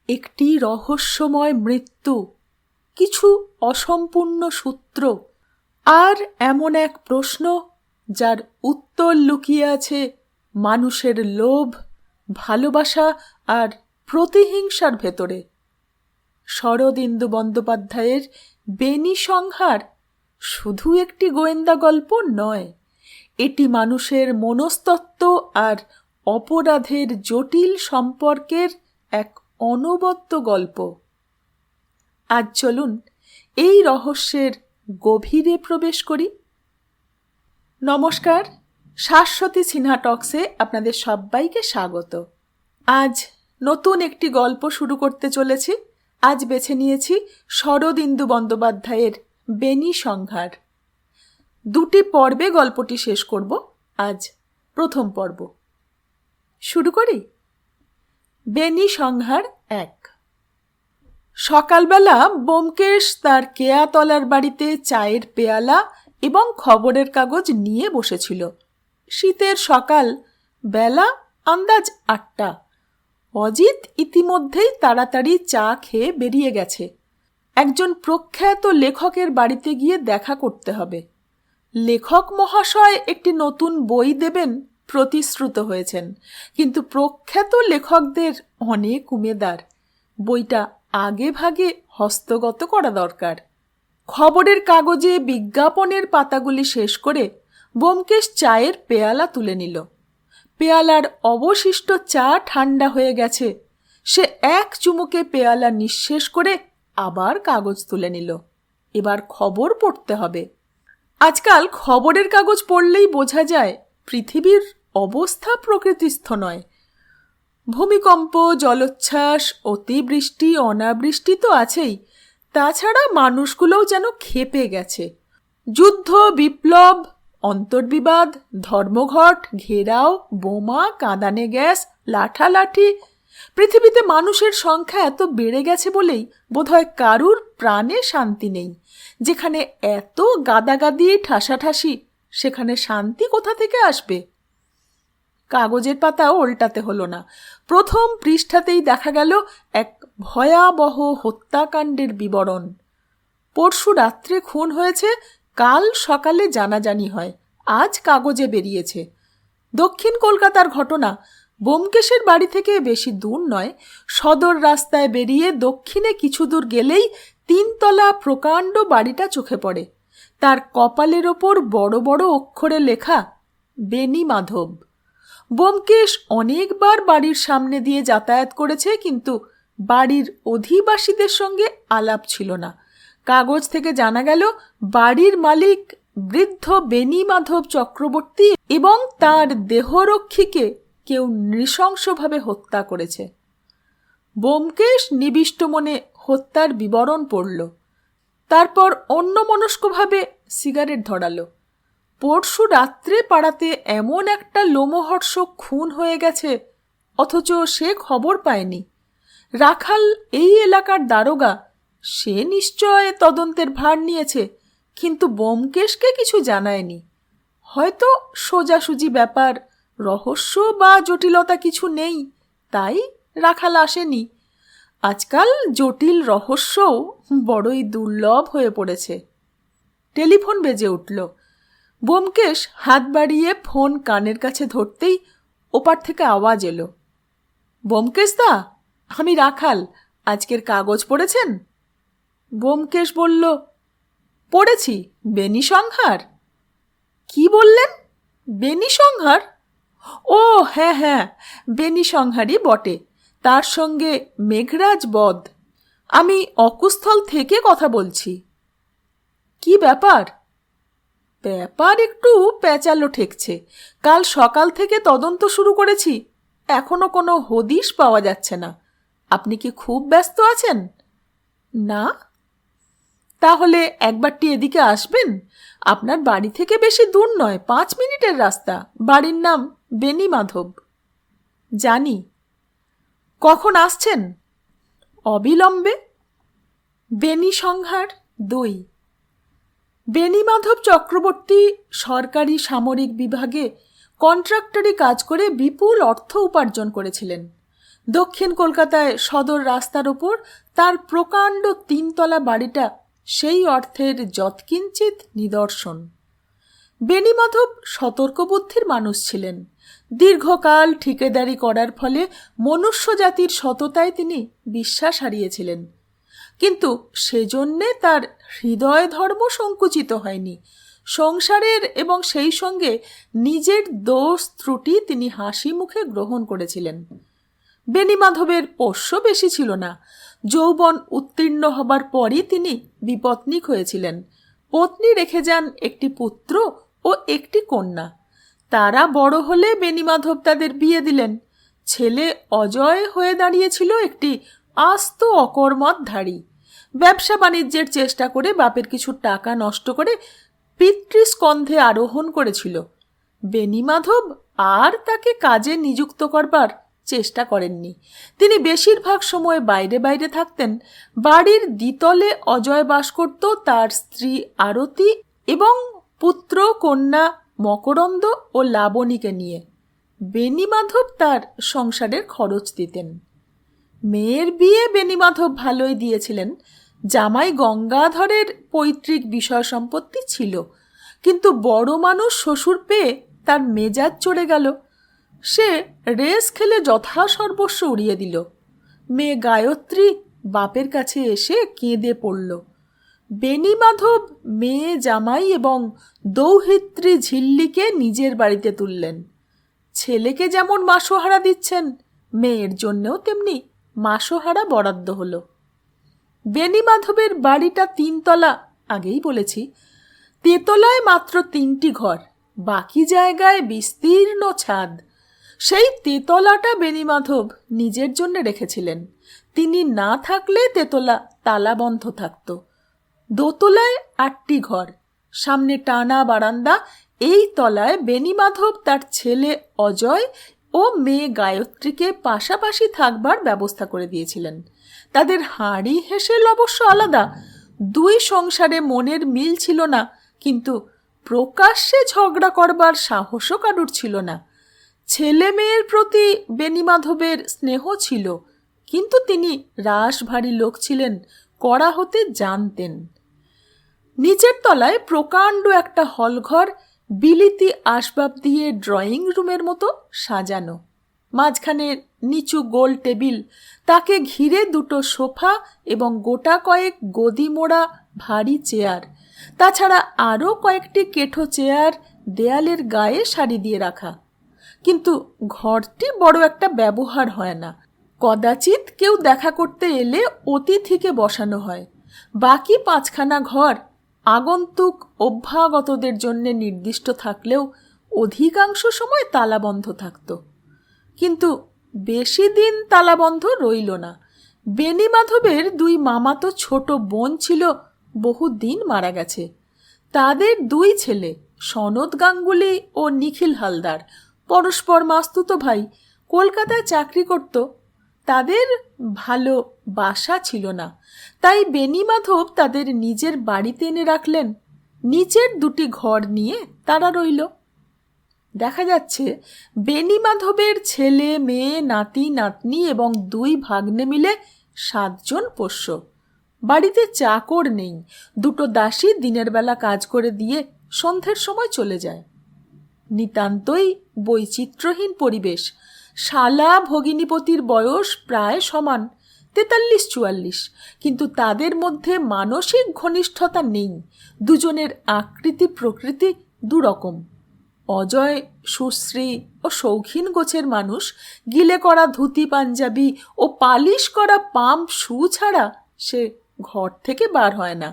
একটি রহস্যময় মৃত্যু, কিছু অসম্পূর্ণ সূত্র, আর এমন এক প্রশ্ন যার উত্তর লুকিয়ে আছে মানুষের লোভ, ভালোবাসা আর প্রতিহিংসার ভেতরে। শরদিন্দু বন্দ্যোপাধ্যায়ের বেনি সংহার শুধু একটি গোয়েন্দা গল্প নয়, এটি মানুষের মনস্তত্ত্ব আর অপরাধের জটিল সম্পর্কের এক অনবদ্য গল্প। আজ চলুন এই রহস্যের গভীরে প্রবেশ করি। নমস্কার, শাশ্বতী সিনহা টক্সে আপনাদের সবাইকে স্বাগত। আজ নতুন একটি গল্প শুরু করতে চলেছি। আজ বেছে নিয়েছি শরদিন্দু বন্দ্যোপাধ্যায়ের বেনি সংহার। দুটি পর্বে গল্পটি শেষ করব। আজ প্রথম পর্ব শুরু করি। বেনি সংহার 1। সকালবেলা ব্যোমকেশ তার কেয়াতলার বাড়িতে চায়ের পেয়ালা এবং খবরের কাগজ নিয়ে বসেছিল। শীতের সকাল, বেলা আন্দাজ 8টা। অজিত ইতিমধ্যেই তাড়াতাড়ি চা খেয়ে বেরিয়ে গেছে। একজন প্রখ্যাত লেখকের বাড়িতে গিয়ে দেখা করতে হবে। লেখক মহাশয় একটি নতুন বই দেবেন প্রতিশ্রুত হয়েছেন, কিন্তু প্রখ্যাত লেখকদের অনেক উমেদার, বইটা আগে ভাগে হস্তগত করা দরকার। খবরের কাগজে বিজ্ঞাপনের পাতাগুলি শেষ করে ব্যোমকেশ চায়ের পেয়ালা তুলে নিল। পেয়ালার অবশিষ্ট চা ঠান্ডা হয়ে গেছে। সে এক চুমুকে পেয়ালা নিঃশেষ করে আবার কাগজ তুলে নিল। এবার খবর পড়তে হবে। আজকাল খবরের কাগজ পড়লেই বোঝা যায় পৃথিবীর অবস্থা প্রকৃতিস্থ নয়। ভূমিকম্প, জলোচ্ছ্বাস, অতিবৃষ্টি, অনাবৃষ্টি তো আছেই, তাছাড়া মানুষগুলোও যেন ক্ষেপে গেছে। যুদ্ধ, বিপ্লব, অন্তর্বিবাদ, ধর্মঘট, ঘেরাও, বোমা, কাঁদানে গ্যাস, লাঠালাঠি। পৃথিবীতে মানুষের সংখ্যা এত বেড়ে গেছে বলেই বোধহয় কারুর প্রাণে শান্তি নেই। যেখানে এত গাদাগাদি, ঠাসাঠাসি, সেখানে শান্তি কোথা থেকে আসবে? কাগজের পাতাও উল্টাতে হলো না। প্রথম পৃষ্ঠাতেই দেখা গেল এক ভয়াবহ হত্যাকাণ্ডের বিবরণ। পরশু রাত্রে খুন হয়েছে, কাল সকালে জানাজানি হয়, আজ কাগজে বেরিয়েছে। দক্ষিণ কলকাতার ঘটনা। ব্যোমকেশের বাড়ি থেকে বেশি দূর নয়, সদর রাস্তায় বেরিয়ে দক্ষিণে কিছু দূর গেলেই 3তলা প্রকাণ্ড বাড়িটা চোখে পড়ে। তার কপালের ওপর বড় বড় অক্ষরে লেখা বেনি মাধব। ব্যোমকেশ অনেকবার বাড়ির সামনে দিয়ে যাতায়াত করেছে, কিন্তু বাড়ির অধিবাসীদের সঙ্গে আলাপ ছিল না। কাগজ থেকে জানা গেল বাড়ির মালিক বৃদ্ধ বেনি মাধব চক্রবর্তী এবং তার দেহরক্ষীকে কেউ নৃশংসভাবে হত্যা করেছে। ব্যোমকেশ নিবিষ্ট মনে হত্যার বিবরণ পড়ল। তারপর অন্যমনস্কভাবে সিগারেট ধরালো। পরশু রাত্রে পাড়াতে এমন একটা লোমহর্ষক খুন হয়ে গেছে, অথচ সে খবর পায়নি। রাখাল এই এলাকার দারোগা, সে নিশ্চয় তদন্তের ভার নিয়েছে, কিন্তু ব্যোমকেশকে কিছু জানায়নি। হয়তো সোজাসুজি ব্যাপার, রহস্য বা জটিলতা কিছু নেই, তাই রাখাল আসেনি। আজকাল জটিল রহস্যও বড়ই দুর্লভ হয়ে পড়েছে। টেলিফোন বেজে উঠল। ব্যোমকেশ হাত বাড়িয়ে ফোন কানের কাছে ধরতেই ওপার থেকে আওয়াজ এলো, ব্যোমকেশ দা, আমি রাখাল, আজকের কাগজ পড়েছেন? ব্যোমকেশ বলল, পড়েছি। বেনি সংহার? কি বললেন? বেনি সংহার? ও হ্যাঁ হ্যাঁ, বেনি সংহারই বটে, তার সঙ্গে মেঘরাজ বধ। আমি অকুস্থল থেকে কথা বলছি। কি ব্যাপার? ব্যাপার একটু প্যাঁচালো ঠেকছে। কাল সকাল থেকে তদন্ত শুরু করেছি, এখনো কোনো হদিশ পাওয়া যাচ্ছে না। আপনি কি খুব ব্যস্ত আছেন? না। তাহলে একবারটি এদিকে আসবেন? আপনার বাড়ি থেকে বেশি দূর নয়, 5 মিনিটের রাস্তা। বাড়ির নাম বেনি মাধব। জানি। কখন আসছেন? অবিলম্বে। বেনি সংহার 2। বেনি মাধব চক্রবর্তী সরকারি সামরিক বিভাগে কন্ট্রাক্টরি কাজ করে বিপুল অর্থ উপার্জন করেছিলেন। দক্ষিণ কলকাতায় সদর রাস্তার ওপর তার প্রকাণ্ড 3তলা বাড়িটা সেই অর্থের যৎকিঞ্চিৎ নিদর্শন। বেণীমাধব সতর্ক বুদ্ধির মানুষ ছিলেন। দীর্ঘকাল ঠিকাদারি করার ফলে মনুষ্য জাতির সততায় তিনি বিশ্বাস হারিয়েছিলেন, কিন্তু সেজন্যে তার হৃদয় ধর্ম সংকুচিত হয়নি। সংসারের এবং সেই সঙ্গে নিজের দোষ ত্রুটি তিনি হাসি মুখে গ্রহণ করেছিলেন। বেণীমাধবের পোষ্য বেশি ছিল না। যৌবন উত্তীর্ণ হবার পরই তিনি বিপত্নিক হয়েছিলেন। পত্নী রেখে যান একটি পুত্র ও একটি কন্যা। তারা বড় হলে বেণীমাধব তাদের বিয়ে দিলেন। ছেলে অজয় হয়ে দাঁড়িয়েছিল একটি আস্ত অকর্মধারী। ব্যবসা বাণিজ্যের চেষ্টা করে বাপের কিছু টাকা নষ্ট করে পিতৃস্কন্ধে আরোহণ করেছিল। বেণীমাধব আর তাকে কাজে নিযুক্ত করবার চেষ্টা করেননি। তিনি বেশিরভাগ সময় বাইরে বাইরে থাকতেন। বাড়ির দ্বিতলে অজয় বাস করত তার স্ত্রী আরতি এবং পুত্র কন্যা মকরন্দ ও লাবণীকে নিয়ে। বেণীমাধব তার সংসারের খরচ দিতেন। মেয়ের বিয়ে বেণীমাধব ভালোই দিয়েছিলেন। জামাই গঙ্গাধরের পৈতৃক বিষয় সম্পত্তি ছিল, কিন্তু বড় মানুষ শ্বশুর পেয়ে তার মেজাজ চড়ে গেল। সে রেস খেলে যথাসর্বস্ব উড়িয়ে দিল। মেয়ে গায়ত্রী বাপের কাছে এসে কেঁদে পড়ল। বেণীমাধব মেয়ে, জামাই এবং দৌহিত্রী ঝিল্লিকে নিজের বাড়িতে তুললেন। ছেলেকে যেমন মাসোহারা দিচ্ছেন, মেয়ের জন্যেও তেমনি মাসোহারা বরাদ্দ হলো। বেণীমাধবের বাড়িটা 3তলা, আগেই বলেছি। তেতলায় মাত্র 3টি ঘর, বাকি জায়গায় বিস্তীর্ণ ছাদ। সেই তেতলাটা বেণীমাধব নিজের জন্য রেখেছিলেন। তিনি না থাকলে তেতলা তালাবন্ধ থাকত। দোতলায় 8টি ঘর, সামনে টানা বারান্দা। এই তলায় বেণীমাধব তার ছেলে অজয় ও মেয়ে গায়ত্রীকে পাশাপাশি থাকবার ব্যবস্থা করে দিয়েছিলেন। তাদের হাঁড়ি হেসেল অবশ্য আলাদা। দুই সংসারে মনের মিল ছিল না, কিন্তু প্রকাশ্যে ঝগড়া করবার সাহসও কারুর ছিল না। ছেলে মেয়ের প্রতি বেণীমাধবের স্নেহ ছিল, কিন্তু তিনি রাশভারী লোক ছিলেন, কড়া হতে জানতেন। নিচের তলায় প্রকাণ্ড একটা হলঘর, বিলিতি আসবাব দিয়ে ড্রয়িং রুমের মতো সাজানো। মাঝখানে নিচু গোল টেবিল, তাকে ঘিরে 2টো সোফা এবং গোটা কয়েক গদি মোড়া ভারী চেয়ার। তাছাড়া আরও কয়েকটি কেঠো চেয়ার দেয়ালের গায়ে সারি দিয়ে রাখা। কিন্তু ঘরটি বড় একটা ব্যবহার হয় না। কদাচিৎ কেউ দেখা করতে এলে অতিথিকে বসানো হয়। বাকি 5খানা ঘর আগন্তুক অভ্যাগতদের জন্য নির্দিষ্ট থাকলেও অধিকাংশ সময় তালাবন্ধ থাকত। কিন্তু বেশি দিন তালাবন্ধ রইল না। বেণীমাধবের 2 মামাতো ছোট বোন ছিল, বহুদিন মারা গেছে। তাদের 2 ছেলে, সনদ গাঙ্গুলি ও নিখিল হালদার, পরস্পর মাস্তুতো ভাই, কলকাতায় চাকরি করত। তাদের ভালো বাসা ছিল না, তাই বেণীমাধব তাদের নিজের বাড়িতে এনে রাখলেন। নিচের 2টি ঘর নিয়ে তারা রইল। দেখা যাচ্ছে বেণীমাধবের ছেলে মেয়ে, নাতি নাতনি এবং 2 ভাগ্নে মিলে 7 জন পোষ্য। বাড়িতে চাকর নেই। 2টো দাসী দিনের বেলা কাজ করে দিয়ে সন্ধ্যের সময় চলে যায়। নিতান্তই বৈচিত্র্যহীন পরিবেশ। শালা ভগিনীপতির বয়স প্রায় সমান, 43-44, কিন্তু তাদের মধ্যে মানসিক ঘনিষ্ঠতা নেই। দুজনের আকৃতি প্রকৃতি দুরকম। অজয় সুশ্রী ও শৌখিন গোছের মানুষ। গিলে করা ধুতি পাঞ্জাবি ও পালিশ করা পাম্প শু ছাড়া সে ঘর থেকে বার হয় না।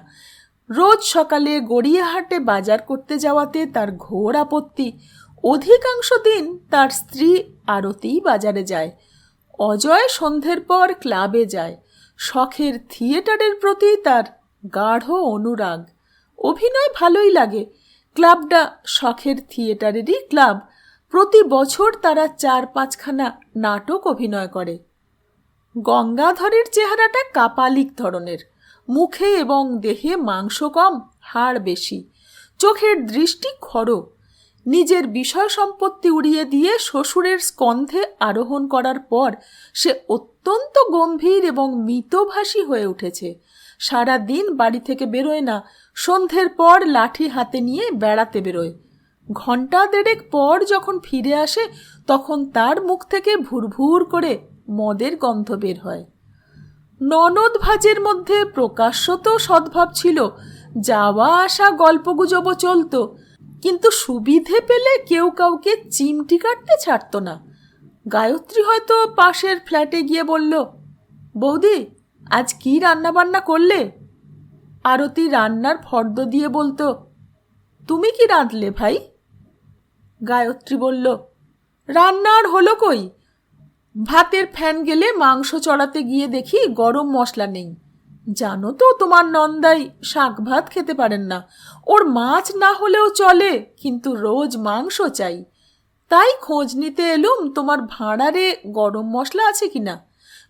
রোজ সকালে গড়িয়াহাটে বাজার করতে যাওয়াতে তার ঘোর আপত্তি। অধিকাংশ দিন তার স্ত্রী আরতিই বাজারে যায়। অজয় সন্ধ্যের পর ক্লাবে যায়। শখের থিয়েটারের প্রতি তার গাঢ় অনুরাগ। অভিনয় ভালোই লাগে। ক্লাবটা শখের থিয়েটারেরই ক্লাব। প্রতি বছর তারা 4-5খানা নাটক অভিনয় করে। গঙ্গাধরের চেহারাটা কাপালিক ধরনের। মুখে এবং দেহে মাংস কম, হাড় বেশি। চোখের দৃষ্টি খড়ো। নিজের বিষয় সম্পত্তি উড়িয়ে দিয়ে শ্বশুরের স্কন্ধে আরোহণ করার পর সে অত্যন্ত গম্ভীর এবং মিতভাষী হয়ে উঠেছে। সারা দিন বাড়ি থেকে বেরোয় না, সন্ধ্যের পর লাঠি হাতে নিয়ে বেড়াতে বেরোয়। ঘণ্টা দেড়েক পর যখন ফিরে আসে তখন তার মুখ থেকে ভুরভুর করে মদের গন্ধ বের হয়। ননদ ভাজের মধ্যে প্রকাশ্যত সদ্ভাব ছিল, যাওয়া আসা গল্পগুজবও চলত, কিন্তু সুবিধে পেলে কেউ কাউকে চিমটি কাটতে ছাড়ত না। গায়ত্রী হয়তো পাশের ফ্ল্যাটে গিয়ে বলল, বৌদি আজ কি রান্না বান্না করলে? আরতি রান্নার ফর্দ দিয়ে বলতো, তুমি কি রাঁধলে ভাই? গায়ত্রী বলল, রান্নার হলো কই, ভাতের ফ্যান গেলে মাংস চড়াতে গিয়ে দেখি গরম মশলা নেই। জানো তো তোমার নন্দাই শাক ভাত খেতে পারেন না, ওর মাছ না হলেও চলে, কিন্তু রোজ মাংস চাই। তাই খোঁজ নিতে এলুম তোমার ভাঁড়ারে গরম মশলা আছে কিনা,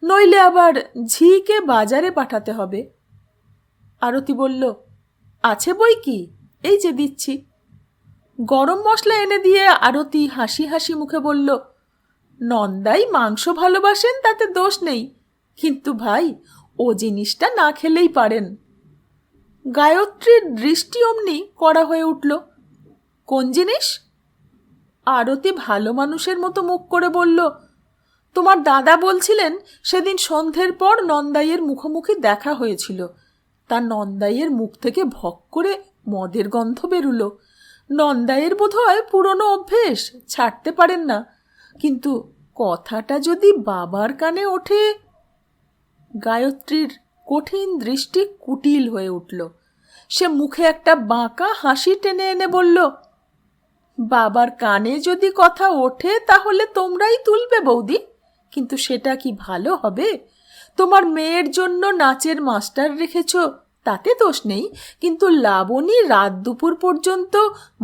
নইলে আবার ঝিকে বাজারে পাঠাতে হবে। আরতি বলল, আছে বই কি, এই যে দিচ্ছি। গরম মশলা এনে দিয়ে আরতি হাসি হাসি মুখে বলল, নন্দাই মাংস ভালোবাসেন তাতে দোষ নেই, কিন্তু ভাই ও জিনিসটা না খেলেই পারেন। গায়ত্রীর দৃষ্টি অমনি কড়া হয়ে উঠল। কোন জিনিস? আরতি ভালো মানুষের মতো মুখ করে বলল, তোমার দাদা বলছিলেন সেদিন সন্ধ্যের পর নন্দাইয়ের মুখোমুখি দেখা হয়েছিল, তার নন্দাইয়ের মুখ থেকে ভক করে মদের গন্ধ বেরুলো। নন্দাইয়ের বোধহয় পুরনো অভ্যেস, ছাড়তে পারেন না, কিন্তু কথাটা যদি বাবার কানে ওঠে। গায়ত্রীর কঠিন দৃষ্টি কুটিল হয়ে উঠল। সে মুখে একটা বাঁকা হাসি টেনে এনে বলল, বাবার কানে যদি কথা ওঠে তাহলে তোমরাই তুলবে বৌদি, কিন্তু সেটা কি ভালো হবে? তোমার মেয়ের জন্য নাচের মাস্টার রেখেছ, তাতে দোষ নেই, কিন্তু লাবণী রাত দুপুর পর্যন্ত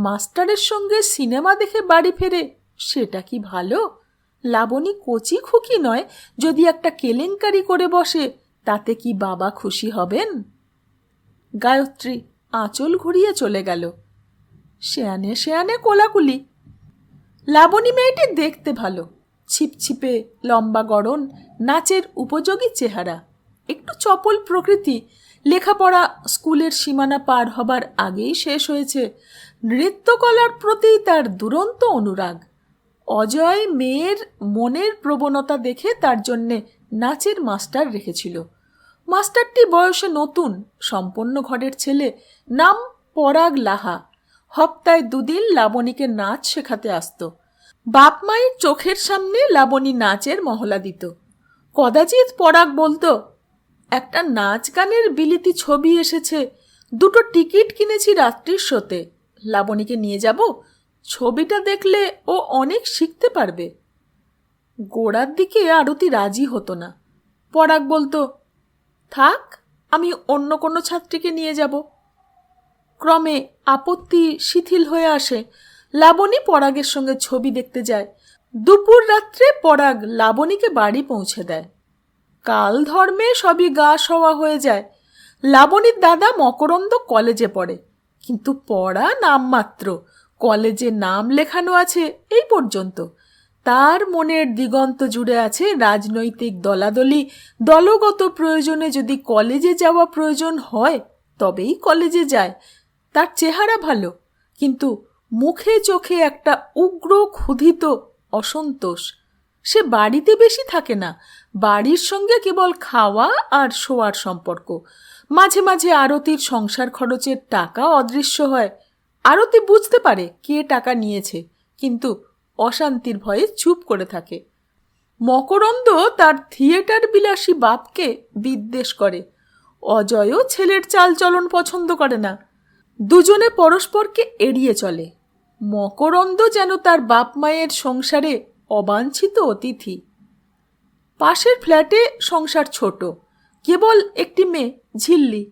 মাস্টারের সঙ্গে সিনেমা দেখে বাড়ি ফেরে, সেটা কি ভালো? লাবণী কচি খুকি নয়, যদি একটা কেলেঙ্কারি করে বসে তাতে কি বাবা খুশি হবেন? গায়ত্রী আঁচল ঘুরিয়ে চলে গেল। শেয়ানে শেয়ানে কোলাকুলি। লাবণী মেয়েটি দেখতে ভালো, ছিপছিপে লম্বা গড়ন, নাচের উপযোগী চেহারা, একটু চপল প্রকৃতি। লেখাপড়া স্কুলের সীমানা পার হবার আগেই শেষ হয়েছে। নৃত্যকলার প্রতি তার দুরন্ত অনুরাগ। অজয় মেয়ের মনের প্রবণতা দেখে তার জন্যে নাচের মাস্টার রেখেছিল। মাস্টারটি বয়সে নতুন, সম্পন্ন ঘরের ছেলে, নাম পরাগ লাহা। হপ্তায় দুদিন লাবণীকে নাচ শেখাতে আসত। বাপ মায়ের চোখের সামনে লাবণী নাচের মহলা দিত। কদাচিৎ পরাগ বলতো, একটা নাচ গানের বিলিতি ছবি এসেছে, দুটো টিকিট কিনেছি রাত্রির শোতে, লাবণীকে নিয়ে যাব, ছবিটা দেখলে ও অনেক শিখতে পারবে। গোড়ার দিকে আরতি রাজি হতো না। পরাগ বলতো, থাক, আমি অন্য কোনো ছাত্রীকে নিয়ে যাব। ক্রমে আপত্তি শিথিল হয়ে আসে। লাবণী পরাগের সঙ্গে ছবি দেখতে যায়। দুপুর রাত্রে পরাগ লাবণীকে বাড়ি পৌঁছে দেয়। কাল ধর্মে সবই গা সওয়া হয়ে যায়। লাবণীর দাদা মকরন্দ কলেজে পড়ে, কিন্তু পড়া নামমাত্র, কলেজে নাম লেখানো আছে এই পর্যন্ত। তার মনের দিগন্ত জুড়ে আছে রাজনৈতিক দলাদলি, দলগত প্রয়োজনে যদি কলেজে যাওয়া প্রয়োজন হয় তবেই কলেজে যায়। তার চেহারা ভালো, কিন্তু মুখে চোখে একটা উগ্র ক্ষুধিত অসন্তোষ। সে বাড়িতে বেশি থাকে না, বাড়ির সঙ্গে কেবল খাওয়া আর শোয়ার সম্পর্ক। মাঝে মাঝে আরতির সংসার খরচের টাকা অদৃশ্য হয়। আরতি বুঝতে পারে কে টাকা নিয়েছে, কিন্তু অশান্তির ভয়ে চুপ করে থাকে। মকরন্দ তার থিয়েটার বিলাসী বাপকে বিদ্বেষ করে। অজয়ও ছেলের চালচলন পছন্দ করে না। দুজনে পরস্পরকে এড়িয়ে চলে। মকরন্দ যেন তার বাপ মায়ের সংসারে অবাঞ্ছিত অতিথি। পাশের ফ্ল্যাটে সংসার ছোট, কেবল একটি মেয়ে, ঝিল্লি।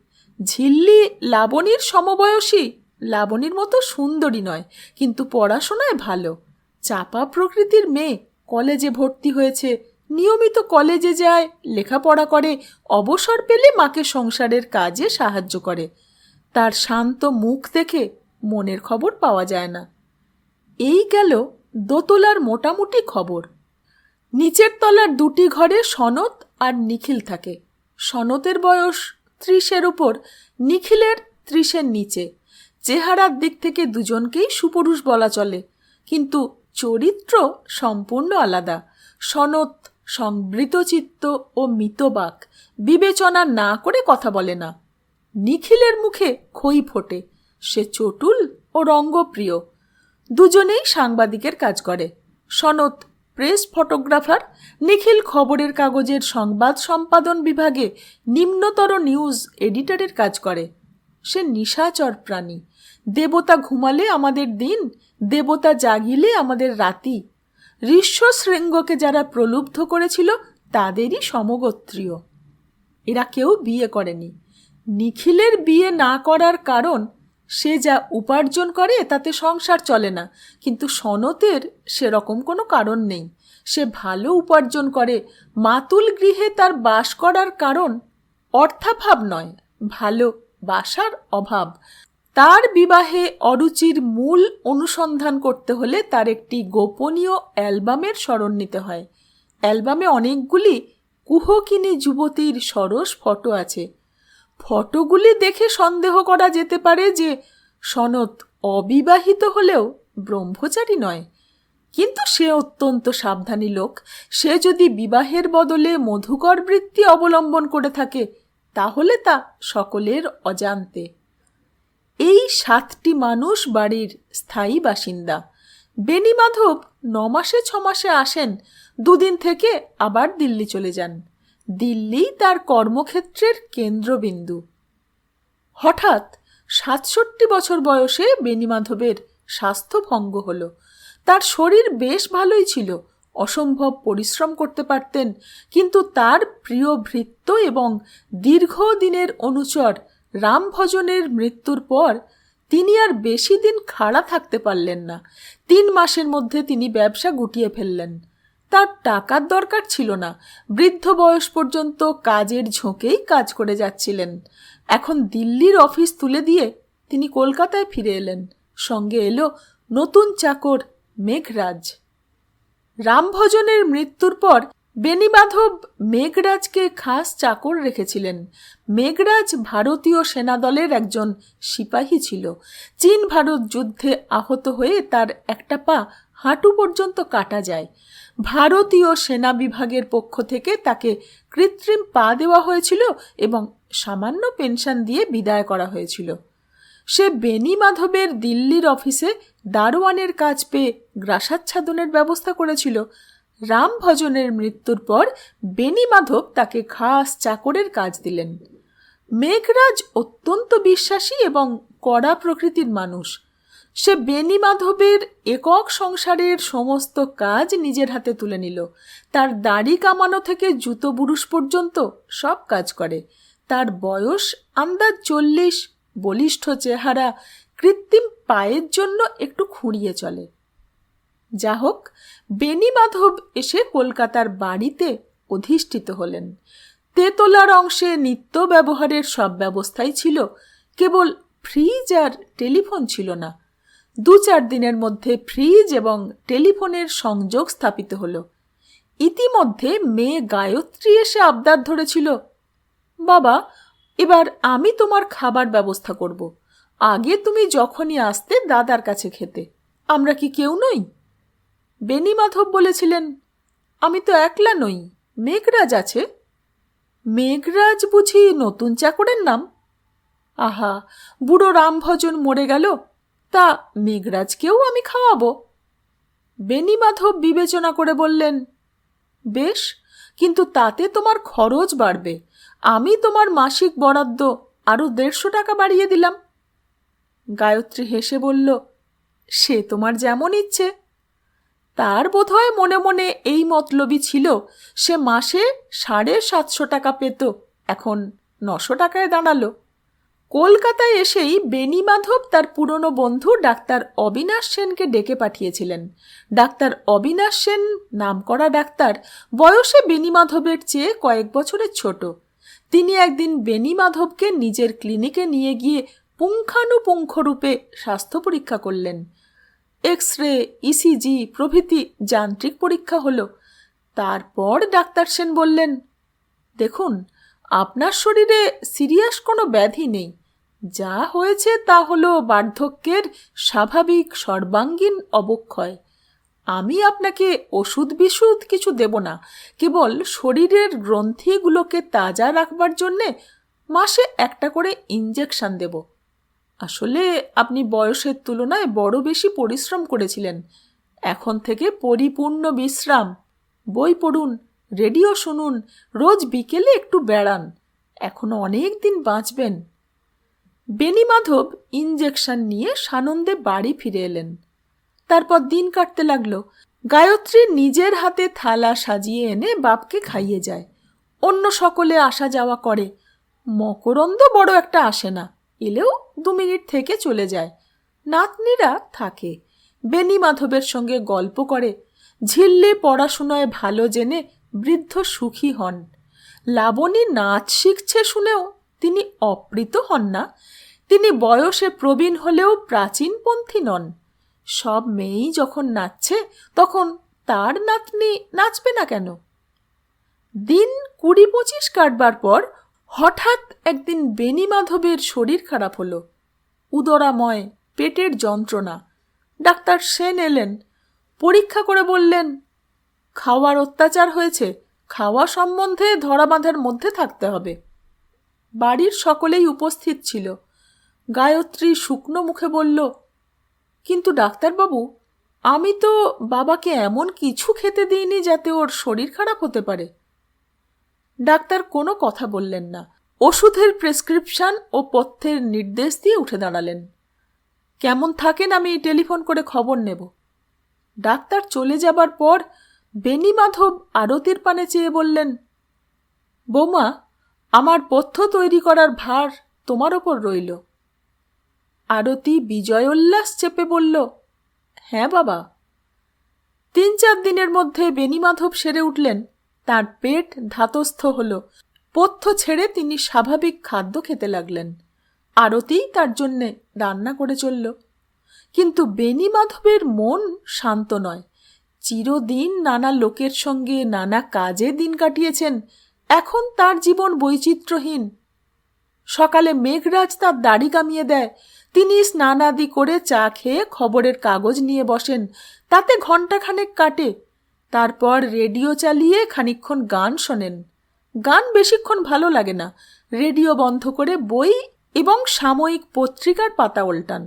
ঝিল্লি লাবণীর সমবয়সী, লাবণীর মতো সুন্দরী নয়, কিন্তু পড়াশোনায় ভালো। চাপা প্রকৃতির মেয়ে, কলেজে ভর্তি হয়েছে, নিয়মিত কলেজে যায়, লেখাপড়া করে, অবসর পেলে মাকে সংসারের কাজে সাহায্য করে। তার শান্ত মুখ দেখে মনের খবর পাওয়া যায় না। এই গেল দোতলার মোটামুটি খবর। নিচের তলার দুটি ঘরে সনত আর নিখিল থাকে। সনতের বয়স 30-এর উপর, নিখিলের 30-এর নিচে। চেহারার দিক থেকে দুজনকেই সুপুরুষ বলা চলে, কিন্তু চরিত্র সম্পূর্ণ আলাদা। সনত সংবৃতচিত্ত ও মিতবাক, বিবেচনা না করে কথা বলে না। নিখিলের মুখে খই ফোটে, সে চটুল ও রঙ্গপ্রিয়। দুজনেই সাংবাদিকের কাজ করে। সনত প্রেস ফটোগ্রাফার, নিখিল খবরের কাগজের সংবাদ সম্পাদন বিভাগে নিম্নতর নিউজ এডিটরের কাজ করে। সে নিশাচর প্রাণী। দেবতা ঘুমালে আমাদের দিন, দেবতা জাগিলে আমাদের রাতি। ঋষ্যশৃঙ্গকে যারা প্রলুব্ধ করেছিল তাদেরই সমগোত্রীয়। এরা কেউ বিয়ে করেনি। নিখিলের বিয়ে না করার কারণ, সে যা উপার্জন করে তাতে সংসার চলে না। কিন্তু সনতের সেরকম কোনো কারণ নেই। সে ভালো উপার্জন করে। মাতুল গৃহে তার বাস করার কারণ অর্থাভাব নয়, ভালো বাসার অভাব। তার বিবাহে অরুচির মূল অনুসন্ধান করতে হলে তার একটি গোপনীয় অ্যালবামের স্মরণ নিতে হয়। অ্যালবামে অনেকগুলি কুহকিনী যুবতীর সরস ফটো আছে। ফটোগুলি দেখে সন্দেহ করা যেতে পারে যে সনত অবিবাহিত হলেও ব্রহ্মচারী নয়। কিন্তু সে অত্যন্ত সাবধানী লোক। সে যদি বিবাহের বদলে মধুকর বৃত্তি অবলম্বন করে থাকে তাহলে তা সকলের অজান্তে। এই 7টি মানুষ বাড়ির স্থায়ী বাসিন্দা। বেণীমাধব 9 মাসে 6 মাসে আসেন, 2 দিন থেকে আবার দিল্লি চলে যান। দিল্লি তার কর্মক্ষেত্রের কেন্দ্রবিন্দু। হঠাৎ 67 বছর বয়সে বেণীমাধবের স্বাস্থ্যভঙ্গ হল। তার শরীর বেশ ভালোই ছিল, অসম্ভব পরিশ্রম করতে পারতেন, কিন্তু তার প্রিয় ভৃত্য এবং দীর্ঘদিনের অনুচর রামভজনের মৃত্যুর পর তিনি আর বেশি দিন খাড়া থাকতে পারলেন না। 3 মাসের মধ্যে তিনি ব্যবসা গুটিয়ে ফেললেন। তার টাকার দরকার ছিল না। বৃদ্ধ বয়স পর্যন্ত কাজের ঝোঁকেই কাজ করে যাচ্ছিলেন। এখন দিল্লির অফিস তুলে দিয়ে তিনি কলকাতায় ফিরে এলেন। সঙ্গে এলো নতুন চাকর মেঘরাজ। রামভজনের মৃত্যুর পর বেণীমাধব মেঘরাজকে খাস চাকর রেখেছিলেন। মেঘরাজ ভারতীয় সেনাদলের একজন সিপাহী ছিল। চীন ভারত যুদ্ধে আহত হয়ে তার একটা পা হাঁটু পর্যন্ত কাটা যায়। ভারতীয় সেনা বিভাগের পক্ষ থেকে তাকে কৃত্রিম পা দেওয়া হয়েছিল এবং সামান্য পেনশন দিয়ে বিদায় করা হয়েছিল। সে বেণীমাধবের দিল্লির অফিসে দারোয়ানের কাজ পেয়ে গ্রাসাচ্ছাদনের ব্যবস্থা করেছিল। রামভজনের মৃত্যুর পর বেণীমাধব তাকে খাস চাকরের কাজ দিলেন। মেঘরাজ অত্যন্ত বিশ্বাসী এবং কড়া প্রকৃতির মানুষ। সে বেণীমাধবের একক সংসারের সমস্ত কাজ নিজের হাতে তুলে নিল। তার দাড়ি কামানো থেকে জুতো বুরুষ পর্যন্ত সব কাজ করে। তার বয়স আন্দাজ 40, বলিষ্ঠ চেহারা, কৃত্রিম পায়ের জন্য একটু খুঁড়িয়ে চলে। যা হোক, বেণীমাধব এসে কলকাতার বাড়িতে অধিষ্ঠিত হলেন। তেতলার অংশে নিত্য ব্যবহারের সব ব্যবস্থাই ছিল, কেবল ফ্রিজ আর টেলিফোন ছিল না। 2-4 দিনের মধ্যে ফ্রিজ এবং টেলিফোনের সংযোগ স্থাপিত হলো। ইতিমধ্যে মেয়ে গায়ত্রী এসে আবদার ধরেছিল, বাবা, এবার আমি তোমার খাবার ব্যবস্থা করব। আগে তুমি যখনই আসতে দাদার কাছে খেতে, আমরা কি কেউ নই? বেণীমাধব বলেছিলেন, আমি তো একলা নই, মেঘরাজ আছে। মেঘরাজ বুঝি নতুন চাকরের নাম? আহা, বুড়ো রামভজন মরে গেল, তা মেঘরাজকেও আমি খাওয়াবো? বেণীমাধব বিবেচনা করে বললেন, বেশ, কিন্তু তাতে তোমার খরচ বাড়বে। আমি তোমার মাসিক বরাদ্দ আরো 150 টাকা বাড়িয়ে দিলাম। গায়ত্রী হেসে বলল, সে তোমার যেমন ইচ্ছে। তার বোধহয় মনে মনে এই মতলবই ছিল। সে মাসে 750 টাকা পেত, এখন 900 টাকায় দাঁড়ালো। কলকাতায় এসেই বেণীমাধব তার পুরনো বন্ধু ডাক্তার অবিনাশ সেনকে ডেকে পাঠিয়েছিলেন। ডাক্তার অবিনাশ সেন নামকরা ডাক্তার, বয়সে বেণীমাধবের চেয়ে কয়েক বছরের ছোট। তিনি একদিন বেণীমাধবকে নিজের ক্লিনিকে নিয়ে গিয়ে পুঙ্খানুপুঙ্খরূপে স্বাস্থ্য পরীক্ষা করলেন। এক্স রে, ইসিজি প্রভৃতি যান্ত্রিক পরীক্ষা হলো। তারপর ডাক্তার সেন বললেন, দেখুন, আপনার শরীরে সিরিয়াস কোনো ব্যাধি নেই। যা হয়েছে তা হলো বার্ধক্যের স্বাভাবিক সর্বাঙ্গীন অবক্ষয়। আমি আপনাকে ওষুধ বিশুধ কিছু দেব না, কেবল শরীরের গ্রন্থিগুলোকে তাজা রাখবার জন্যে মাসে একটা করে ইঞ্জেকশন দেব। আসলে আপনি বয়সের তুলনায় বড় বেশি পরিশ্রম করেছিলেন। এখন থেকে পরিপূর্ণ বিশ্রাম, বই পড়ুন, রেডিও শুনুন, রোজ বিকেলে একটু বেড়ান, এখনো অনেক দিন বাঁচবেন। বেণীমাধব ইঞ্জেকশন নিয়ে সানন্দে বাড়ি ফিরে এলেন। তারপর দিন কাটতে লাগলো। গায়ত্রী নিজের হাতে থালা সাজিয়ে এনে বাপকে খাইয়ে যায়। অন্য সকলে আসা যাওয়া করে। মকরন্দ বড় একটা আসে না, এলেও 2 মিনিট থেকে চলে যায়। নাতনিরা থাকে, বেণীমাধবের সঙ্গে গল্প করে। ঝিল্লি পড়াশোনায় ভালো জেনে বৃদ্ধ সুখী হন। লাবণী নাচ শিখছে শুনেও তিনি অপ্রীত হন না। তিনি বয়সে প্রবীণ হলেও প্রাচীনপন্থী নন। সব মেয়েই যখন নাচছে, তখন তার নাতনি নাচবে না কেন? দিন 20-25 কাটবার পর হঠাৎ একদিন বেণীমাধবের শরীর খারাপ হলো। উদরাময়, পেটের যন্ত্রণা। ডাক্তার সেন এলেন, পরীক্ষা করে বললেন, খাওয়ার অত্যাচার হয়েছে, খাওয়া সম্বন্ধে ধরা বাঁধার মধ্যে থাকতে হবে। বাড়ির সকলেই উপস্থিত ছিল। গায়ত্রী শুকনো মুখে বলল, কিন্তু ডাক্তারবাবু, আমি তো বাবাকে এমন কিছু খেতে দিইনি যাতে ওর শরীর খারাপ হতে পারে। ডাক্তার কোনো কথা বললেন না। ওষুধের প্রেসক্রিপশন ও পথ্যের নির্দেশ দিয়ে উঠে দাঁড়ালেন। কেমন থাকেন আমি টেলিফোন করে খবর নেব। ডাক্তার চলে যাবার পর বেণীমাধব আরতির পানে চেয়ে বললেন, বৌমা, আমার পথ্য তৈরি করার ভার তোমার ওপর রইল। আরতি বিজয়োল্লাস চেপে বলল, হ্যাঁ বাবা। 3-4 দিনের মধ্যে বেণীমাধব সেরে উঠলেন। তার পেট ধাতস্থ হল। পথ্য ছেড়ে তিনি স্বাভাবিক খাদ্য খেতে লাগলেন। আরতি তার জন্যে রান্না করে চলল। কিন্তু বেণীমাধবের মন শান্ত নয়। চিরদিন নানা লোকের সঙ্গে নানা কাজে দিন কাটিয়েছেন। এখন তার জীবন বৈচিত্র্যহীন। সকালে মেঘরাজ তার দাড়ি কামিয়ে দেয়। তিনি স্নানাদি করে চা খেয়ে খবরের কাগজ নিয়ে বসেন। তাতে ঘণ্টাখানেক কাটে। তারপর রেডিও চালিয়ে খানিকক্ষণ গান শোনেন। গান বেশিক্ষণ ভালো লাগে না। রেডিও বন্ধ করে বই এবং সাময়িক পত্রিকার পাতা ওল্টান।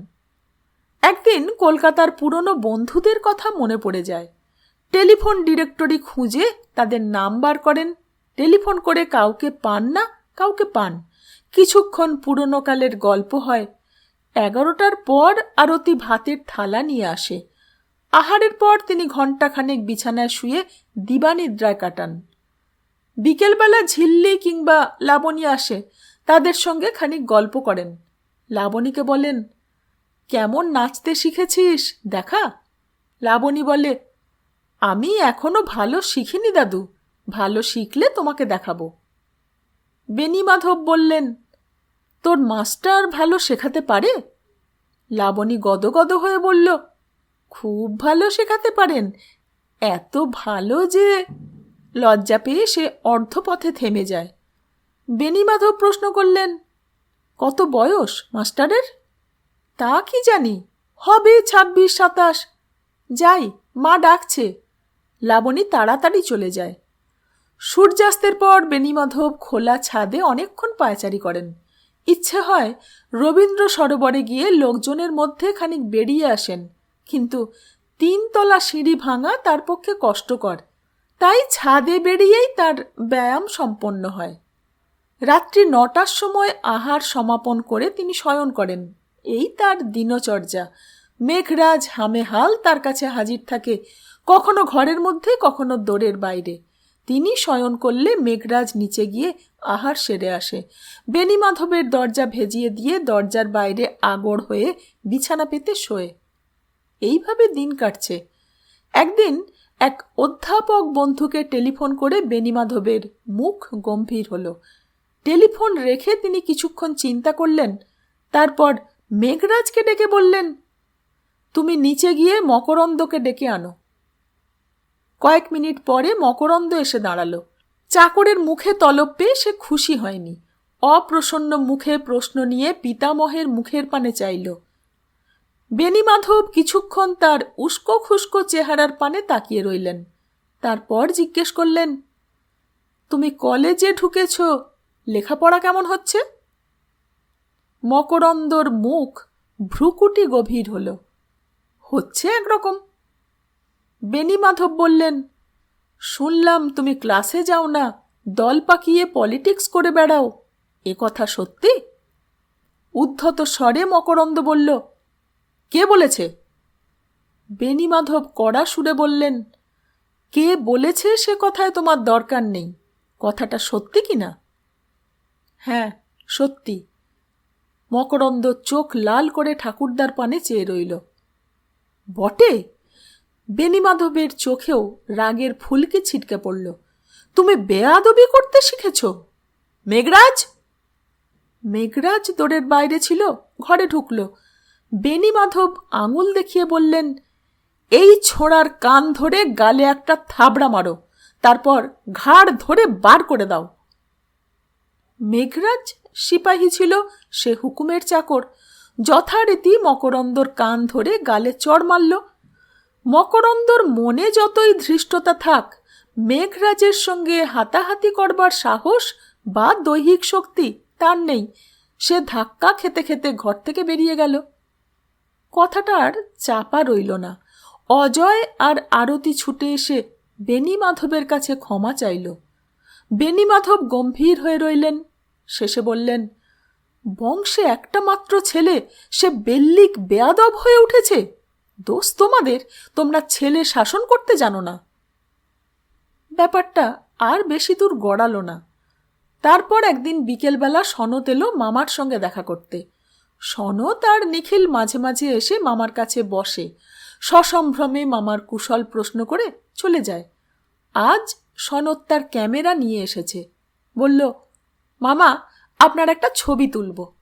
একদিন কলকাতার পুরনো বন্ধুদের কথা মনে পড়ে যায়। টেলিফোন ডিরেক্টরি খুঁজে তাদের নাম বার করেন। টেলিফোন করে কাউকে পান না, কাউকে পান। কিছুক্ষণ পুরনো কালের গল্প হয়। 11টার পর আরতি ভাতের থালা নিয়ে আসে। আহারের পর তিনি ঘণ্টাখানেক বিছানায় শুয়ে দিবানিদ্রায় কাটান। বিকেলবেলা ঝিল্লি কিংবা লাবণী আসে। তাদের সঙ্গে খানিক গল্প করেন। লাবণীকে বলেন, কেমন নাচতে শিখেছিস দেখা। লাবণী বলে, আমি এখনো ভালো শিখিনি দাদু, ভালো শিখলে তোমাকে দেখাবো। বেণীমাধব বললেন, তোর মাস্টার ভালো শেখাতে পারে? লাবণী গদগদ হয়ে বলল, খুব ভালো শেখাতে পারেন, এত ভালো যে। লজ্জা পেয়ে সে অর্ধপথে থেমে যায়। বেণীমাধব প্রশ্ন করলেন, কত বয়স মাস্টারের? তা কি জানি, হবে 26-27। যাই, মা ডাকছে। লাবণী তাড়াতাড়ি চলে যায়। সূর্যাস্তের পর বেণীমাধব খোলা ছাদে অনেকক্ষণ পায়চারি করেন। ইচ্ছে হয় রবীন্দ্র সরোবরে গিয়ে লোকজনের মধ্যে খানিক বেরিয়ে আসেন, কিন্তু 3 তলা সিঁড়ি ভাঙা তার পক্ষে কষ্টকর। তাই ছাদে বেরিয়েই তার ব্যায়াম সম্পন্ন হয়। রাত্রি 9টার সময় আহার সমাপন করে তিনি শয়ন করেন। এই তার দিনচর্যা। মেঘরাজ হামেহাল তার কাছে হাজির থাকে, কখনো ঘরের মধ্যে, কখনো দোরের বাইরে। তিনি শয়ন করলে মেঘরাজ নিচে গিয়ে আহার সেরে আসে। বেণীমাধবের দরজা ভেজিয়ে দিয়ে দরজার বাইরে আগড় হয়ে বিছানা পেতে শোয়। এইভাবে দিন কাটছে। একদিন এক অধ্যাপক বন্ধুকে টেলিফোন করে বেণীমাধবের মুখ গম্ভীর হল। টেলিফোন রেখে তিনি কিছুক্ষণ চিন্তা করলেন। তারপর মেঘরাজকে ডেকে বললেন, তুমি নিচে গিয়ে মকরন্দকে ডেকে আনো। কয়েক মিনিট পরে মকরন্দ এসে দাঁড়ালো। চাকরের মুখে তলব পেয়ে সে খুশি হয়নি। অপ্রসন্ন মুখে প্রশ্ন নিয়ে পিতামহের মুখের পানে চাইল। বেণীমাধব কিছুক্ষণ তার উস্কো খুস্কো চেহারার পানে তাকিয়ে রইলেন। তারপর জিজ্ঞেস করলেন, তুমি কলেজে ঢুকেছ, লেখাপড়া কেমন হচ্ছে? মকরন্দর মুখ ভ্রুকুটি গভীর হল। হচ্ছে একরকম। বেণীমাধব বললেন, শুনলাম তুমি ক্লাসে যাও না, দল পাকিয়ে পলিটিক্স করে বেড়াও, এ কথা সত্যি? উদ্ধত স্বরে মকরন্দ বলল, কে বলেছে? বেণীমাধব কড়া সুরে বললেন, কে বলেছে সে কথায় তোমার দরকার নেই, কথাটা সত্যি কিনা? হ্যাঁ, সত্যি। মকরন্দ চোখ লাল করে ঠাকুরদার পানে চেয়ে রইল। বটে? বেণীমাধবের চোখেও রাগের ফুলকি ছিটকে পড়ল। তুমি বেয়াদবি করতে শিখেছ? মেঘরাজ! মেঘরাজ দোরের বাইরে ছিল, ঘরে ঢুকল। বেণীমাধব আঙুল দেখিয়ে বললেন, এই ছোঁড়ার কান ধরে গালে একটা থাবড়া মারো, তারপর ঘাড় ধরে বার করে দাও। মেঘরাজ সিপাহী ছিল, সে হুকুমের চাকর। যথারীতি মকরন্দর কান ধরে গালে চড় মারল। মকরন্দর মনে যতই ধৃষ্টতা থাক, মেঘরাজের সঙ্গে হাতাহাতি করবার সাহস বা দৈহিক শক্তি তার নেই। সে ধাক্কা খেতে খেতে ঘর থেকে বেরিয়ে গেল। কথাটার চাপা রইল না। অজয় আর আরতি ছুটে এসে বেণীমাধবের কাছে ক্ষমা চাইল। বেণীমাধব গম্ভীর হয়ে রইলেন। শেষে বললেন, বংশে একটা মাত্র ছেলে, সে বেল্লিক বেয়াদব হয়ে উঠেছে। দোষ তোমাদের, তোমরা ছেলে শাসন করতে জানো না। ব্যাপারটা আর বেশি দূর গড়ালো না। তারপর একদিন বিকেলবেলা সনত এলো মামার সঙ্গে দেখা করতে। সনত আর নিখিল মাঝে মাঝে এসে মামার কাছে বসে, সসম্ভ্রমে মামার কুশল প্রশ্ন করে চলে যায়। আজ সনত তার ক্যামেরা নিয়ে এসেছে। বলল, মামা, আপনার একটা ছবি তুলব।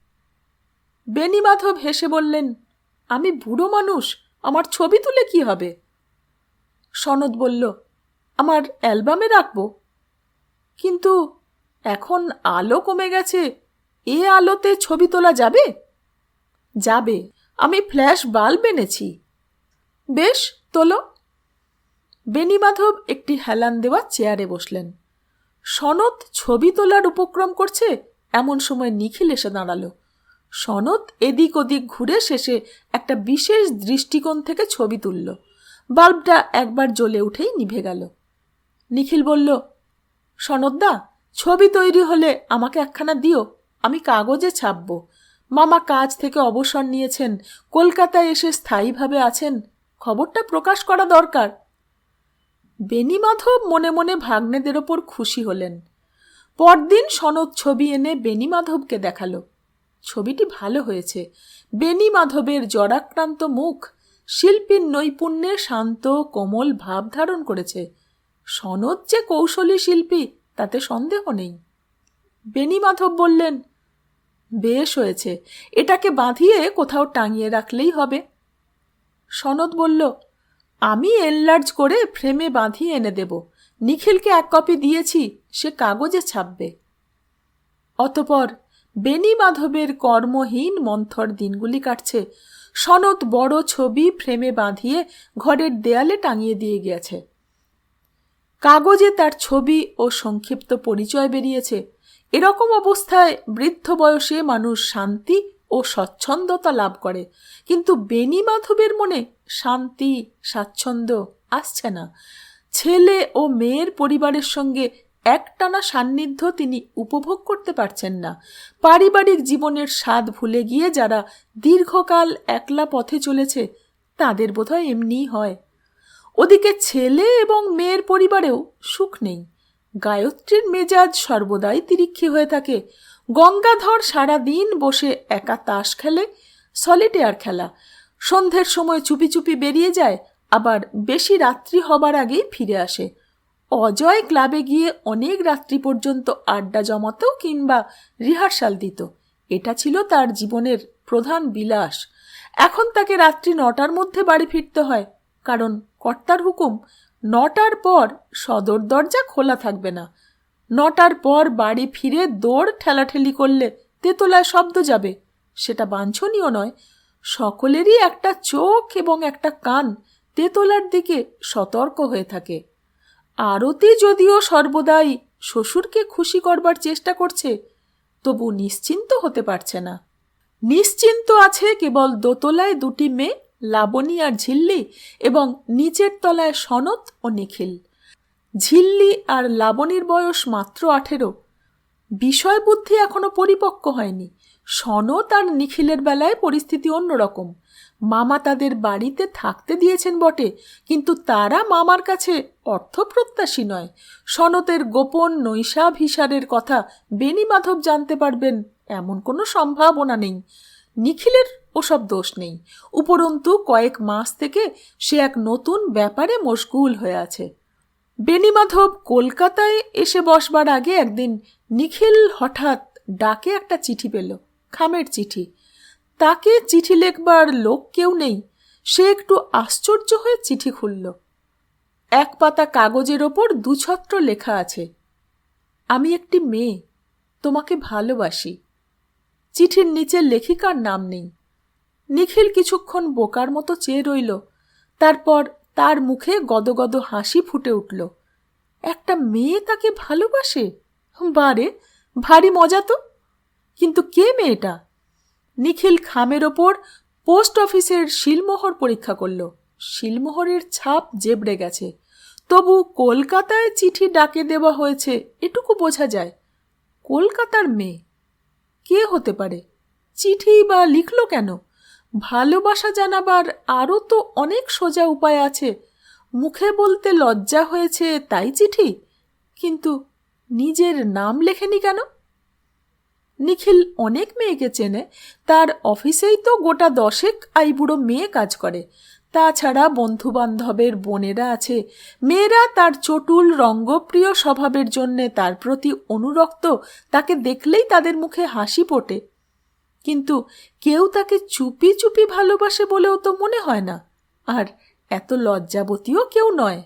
বেণীমাধব হেসে বললেন, আমি বুড়ো মানুষ, আমার ছবি তুলে কি হবে? সনত বলল, আমার অ্যালবামে রাখব। কিন্তু এখন আলো কমে গেছে, এ আলোতে ছবি তোলা যাবে? যাবে, আমি ফ্ল্যাশ বাল্ব এনেছি। বেশ, তোলো। বেণীমাধব একটি হেলান দেওয়া চেয়ারে বসলেন। সনত ছবি তোলার উপক্রম করছে, এমন সময় নিখিল এসে দাঁড়ালো। সনত এদিক ওদিক ঘুরে শেষে একটা বিশেষ দৃষ্টিকোণ থেকে ছবি তুলল। বাল্বটা একবার জ্বলে উঠেই নিভে গেল। নিখিল বলল, সনতদা, ছবি তৈরি হলে আমাকে একখানা দিও, আমি কাগজে ছাপব। মামা কাজ থেকে অবসর নিয়েছেন, কলকাতায় এসে স্থায়ীভাবে আছেন, খবরটা প্রকাশ করা দরকার। বেণীমাধব মনে মনে ভাগ্নেদের ওপর খুশি হলেন। পরদিন সনত ছবি এনে বেণীমাধবকে দেখালো। ছবিটি ভালো হয়েছে। বেণীমাধবের জরাক্রান্ত মুখ শিল্পীর নৈপুণ্যে শান্ত কোমল ভাব ধারণ করেছে। সনত যে কৌশলী শিল্পী তাতে সন্দেহ নেই। বেণীমাধব বললেন, বেশ হয়েছে, এটাকে বাঁধিয়ে কোথাও টাঙিয়ে রাখলেই হবে। সনত বলল, আমি এনলার্জ করে ফ্রেমে বাঁধিয়ে এনে দেব। নিখিলকে এক কপি দিয়েছি, সে কাগজে ছাপবে। অতঃপর বেণীমাধবের কর্মহীন মন্থর দিনগুলি কাটছে। সনত বড় ছবি ফ্রেমে বাঁধিয়ে ঘরের দেয়ালে টাঙিয়ে দিয়ে গিয়েছে। কাগজে তার ছবি ও সংক্ষিপ্ত পরিচয় বেরিয়েছে। এরকম অবস্থায় বৃদ্ধ বয়সে মানুষ শান্তি ও স্বচ্ছন্দতা লাভ করে, কিন্তু বেণীমাধবের মনে শান্তি স্বাচ্ছন্দ্য আসছে না। ছেলে ও মেয়ের পরিবারের সঙ্গে একটানা সান্নিধ্য তিনি উপভোগ করতে পারছেন না। পারিবারিক জীবনের স্বাদ ভুলে গিয়ে যারা দীর্ঘকাল একলা পথে চলেছে তাদের বোধহয় এমনিই হয়। ওদিকে ছেলে এবং মেয়ের পরিবারেও সুখ নেই। গায়ত্রীর মেজাজ সর্বদাই তিরিক্ষি হয়ে থাকে। গঙ্গাধর সারাদিন বসে একা তাস খেলে, সলিটেয়ার খেলা। সন্ধ্যের সময় চুপি চুপি বেরিয়ে যায়, আবার বেশি রাত্রি হবার আগেই ফিরে আসে। অজয় ক্লাবে গিয়ে অনেক রাত্রি পর্যন্ত আড্ডা জমাতো কিংবা রিহার্সাল দিত। এটা ছিল তার জীবনের প্রধান বিলাস। এখন তাকে রাত্রি 9টার মধ্যে বাড়ি ফিরতে হয়, কারণ কর্তার হুকুম 9টার পর সদর দরজা খোলা থাকবে না। 9টার পর বাড়ি ফিরে দৌড় ঠেলাঠেলি করলে তেতলায় শব্দ যাবে, সেটা বাঞ্ছনীয় নয়। সকলেরই একটা চোখ এবং একটা কান তেতলার দিকে সতর্ক হয়ে থাকে। আরতি যদিও সর্বদাই শ্বশুরকে খুশি করবার চেষ্টা করছে, তবু নিশ্চিন্ত হতে পারছে না। নিশ্চিন্ত আছে কেবল দোতলায় 2টি মেয়ে, লাবণী আর ঝিল্লি, এবং নিচের তলায় সনত ও নিখিল। ঝিল্লি আর লাবণীর বয়স মাত্র 18। বিষয় বুদ্ধি এখনো পরিপক্ক হয়নি। সনত আর নিখিলের বেলায় পরিস্থিতি অন্যরকম। মামা তাদের বাড়িতে থাকতে দিয়েছেন বটে, কিন্তু তারা মামার কাছে অর্থপ্রত্যাশী নয়। সনতের গোপন নৈশাভিসারের কথা বেণীমাধব জানতে পারবেন এমন কোনো সম্ভাবনা নেই। নিখিলের ওসব দোষ নেই। উপরন্তু কয়েক মাস থেকে সে এক নতুন ব্যাপারে মশগুল হয়ে আছে। বেণীমাধব কলকাতায় এসে বসবার আগে একদিন নিখিল হঠাৎ ডাকে একটা চিঠি পেল, খামের চিঠি। তাকে চিঠি লেখবার লোক কেউ নেই। সে একটু আশ্চর্য হয়ে চিঠি খুলল। এক পাতা কাগজের ওপর 2 ছত্র লেখা আছে, আমি একটি মেয়ে, তোমাকে ভালোবাসি। চিঠির নিচে লেখিকার নাম নেই। নিখিল কিছুক্ষণ বোকার মতো চেয়ে রইল। তারপর তার মুখে গদগদ হাসি ফুটে উঠল। একটা মেয়ে তাকে ভালোবাসে? বারে, ভারী মজা তো। কিন্তু কে মেয়েটা? নিখিল খামের ওপর পোস্ট অফিসের শিলমোহর পরীক্ষা করল। শিলমোহরের ছাপ জেবড়ে গেছে, তবু কলকাতায় চিঠি ডাকে দেওয়া হয়েছে এটুকু বোঝা যায়। কলকাতার মেয়ে কে হতে পারে? চিঠি বা লিখল কেন? ভালোবাসা জানাবার আরও তো অনেক সোজা উপায় আছে। মুখে বলতে লজ্জা হয়েছে তাই চিঠি, কিন্তু নিজের নাম লেখেনি কেন? নিখিল অনেক মেয়েকে চেনে। তার অফিসেই তো গোটা 10 আইবুড়ো মেয়ে কাজ করে। তাছাড়া বন্ধুবান্ধবের বোনেরা আছে। মেয়েরা তার চটুল রঙ্গপ্রিয় স্বভাবের জন্যে তার প্রতি অনুরক্ত। তাকে দেখলেই তাদের মুখে হাসি ফোটে। কিন্তু কেউ তাকে চুপি চুপি ভালোবাসে বলেও তো মনে হয় না। আর এত লজ্জাবতীও কেউ নয়।